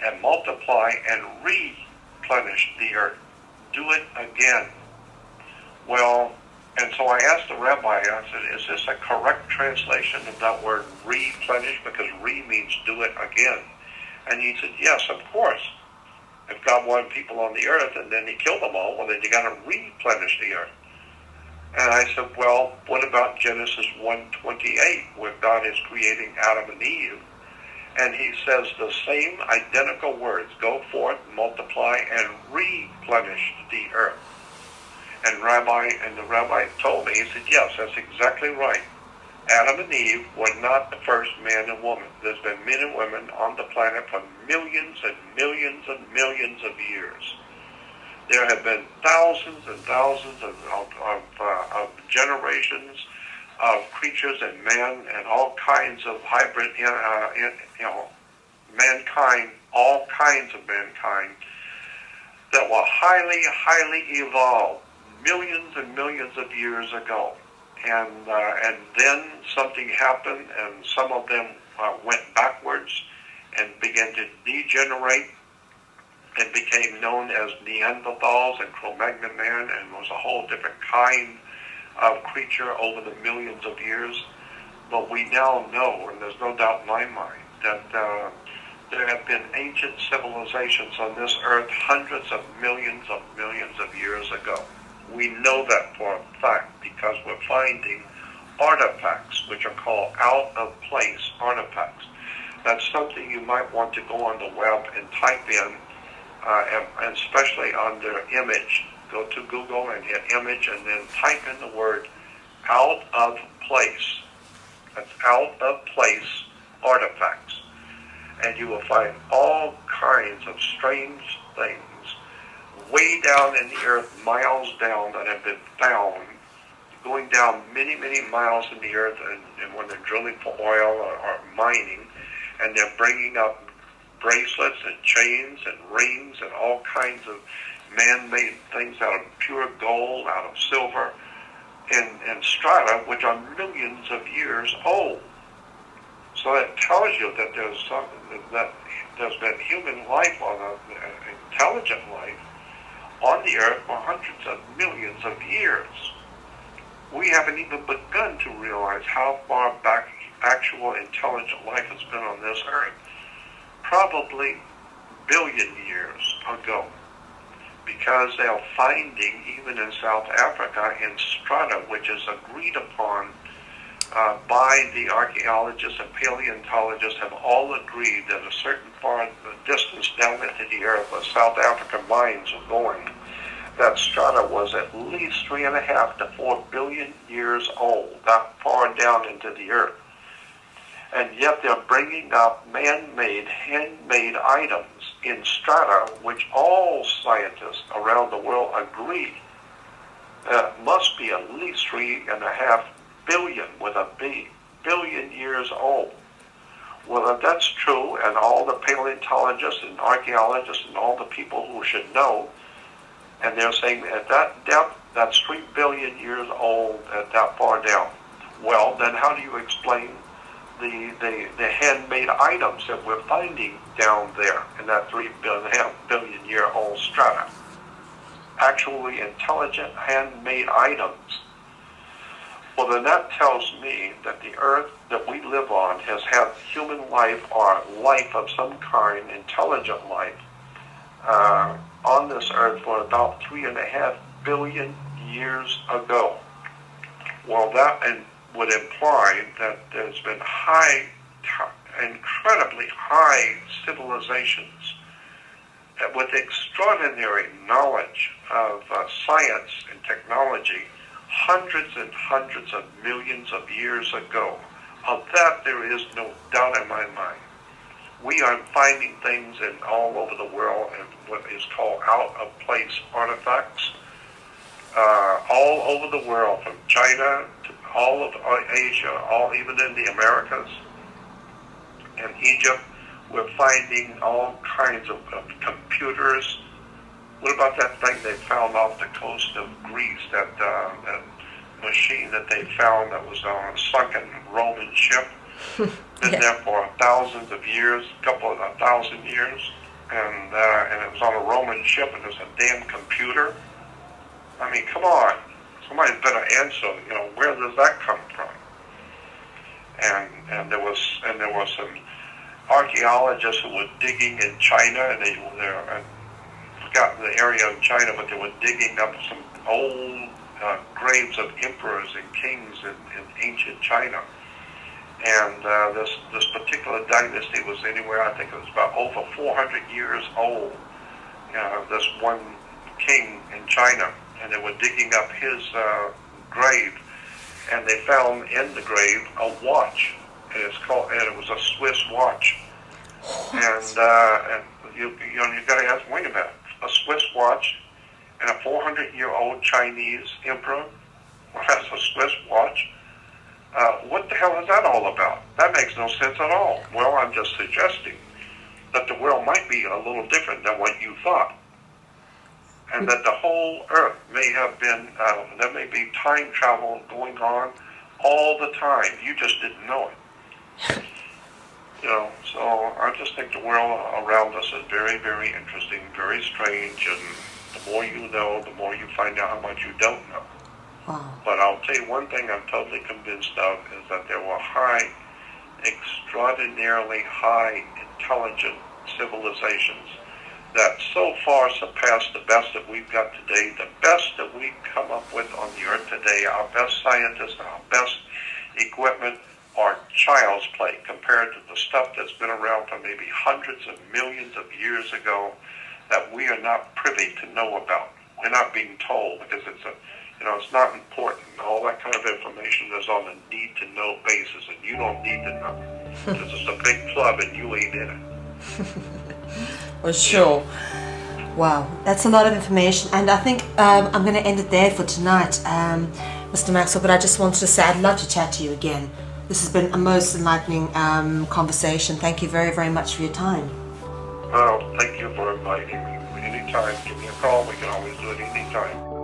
and multiply and replenish the earth. Do it again." Well, and so I asked the rabbi, I said, "Is this a correct translation of that word replenish? Because means do it again." And he said, "Yes, of course. If God wanted people on the earth and then he killed them all, well, then you got to replenish the earth." And I said, "Well, what about Genesis 1:28, where God is creating Adam and Eve? And he says the same identical words, 'Go forth, multiply, and replenish the earth.'" And the rabbi told me, he said, "Yes, that's exactly right. Adam and Eve were not the first man and woman. There's been men and women on the planet for millions and millions and millions of years. There have been thousands and thousands of generations of creatures and man and all kinds of hybrid, mankind, all kinds of mankind that were highly, highly evolved millions and millions of years ago. And then something happened, and some of them went backwards and began to degenerate and became known as Neanderthals and Cro-Magnon man, and was a whole different kind of creature over the millions of years. But we now know, and there's no doubt in my mind, that there have been ancient civilizations on this earth hundreds of millions of years ago. We know that for a fact because we're finding artifacts, which are called out-of-place artifacts. That's something you might want to go on the web and type in, and especially under image. Go to Google and hit image and then type in the word out of place. That's out of place artifacts. And you will find all kinds of strange things way down in the earth, miles down, that have been found, going down many, many miles in the earth, and when they're drilling for oil or mining, and they're bringing up bracelets and chains and rings and all kinds of man-made things out of pure gold, out of silver, and strata, which are millions of years old. So that tells you that there's been human life intelligent life on the earth for hundreds of millions of years. We haven't even begun to realize how far back actual intelligent life has been on this earth. Probably billion years ago. because they are finding, even in South Africa, in strata, which is agreed upon by the archaeologists and paleontologists, have all agreed that a certain far distance down into the earth where South African mines are going, that strata was at least 3.5 to 4 billion years old, that far down into the earth. And yet they're bringing up man-made, handmade items in strata, which all scientists around the world agree must be at least 3.5 billion, with a B, billion years old. Well, if that's true, and all the paleontologists and archaeologists and all the people who should know, and they're saying at that depth, that's 3 billion years old at that far down. Well, then how do you explain the handmade items that we're finding down there in that 3.5 billion year old strata? Actually intelligent handmade items. Well, then that tells me that the earth that we live on has had human life, or life of some kind, intelligent life, on this earth for about 3.5 billion years ago. Well, that would imply that there's been incredibly high civilizations with extraordinary knowledge of science and technology hundreds and hundreds of millions of years ago. Of that, there is no doubt in my mind. We are finding things all over the world in what is called out-of-place artifacts, all over the world, from China to all of Asia, even in the Americas and Egypt. We're finding all kinds of computers. What about that thing they found off the coast of Greece, that machine that they found that was on a sunken Roman ship? Been there for thousands of years, couple of 1,000 years, and it was on a Roman ship, and there's a damn computer. I mean, come on, somebody better answer. Where does that come from? And there was some archaeologists who were digging in China, and I forgot the area of China, but they were digging up some old graves of emperors and kings in ancient China. And this particular dynasty was anywhere, I think it was about over 400 years old, this one king in China. And they were digging up his grave, and they found in the grave a watch, and it was a Swiss watch. And you got to ask, wait a minute, a Swiss watch and a 400-year-old Chinese emperor? Well, that's a Swiss watch. What the hell is that all about? That makes no sense at all. Well, I'm just suggesting that the world might be a little different than what you thought, and that the whole earth may have been, there may be time travel going on all the time. You just didn't know it. So I just think the world around us is very, very interesting, very strange, and the more you know, the more you find out how much you don't know. Wow. But I'll tell you one thing I'm totally convinced of is that there were extraordinarily high intelligent civilizations that so far surpass the best that we've got today, the best that we've come up with on the earth today. Our best scientists, our best equipment are child's play compared to the stuff that's been around for maybe hundreds of millions of years ago that we are not privy to know about. We're not being told because it's not important. All that kind of information is on a need-to-know basis, and you don't need to know because it's a big club and you ain't in it. For sure. Wow, that's a lot of information, and I think I'm going to end it there for tonight, Mr. Maxwell, but I just wanted to say I'd love to chat to you again. This has been a most enlightening conversation. Thank you very, very much for your time. Well, thank you for inviting me. Anytime, give me a call. We can always do it anytime.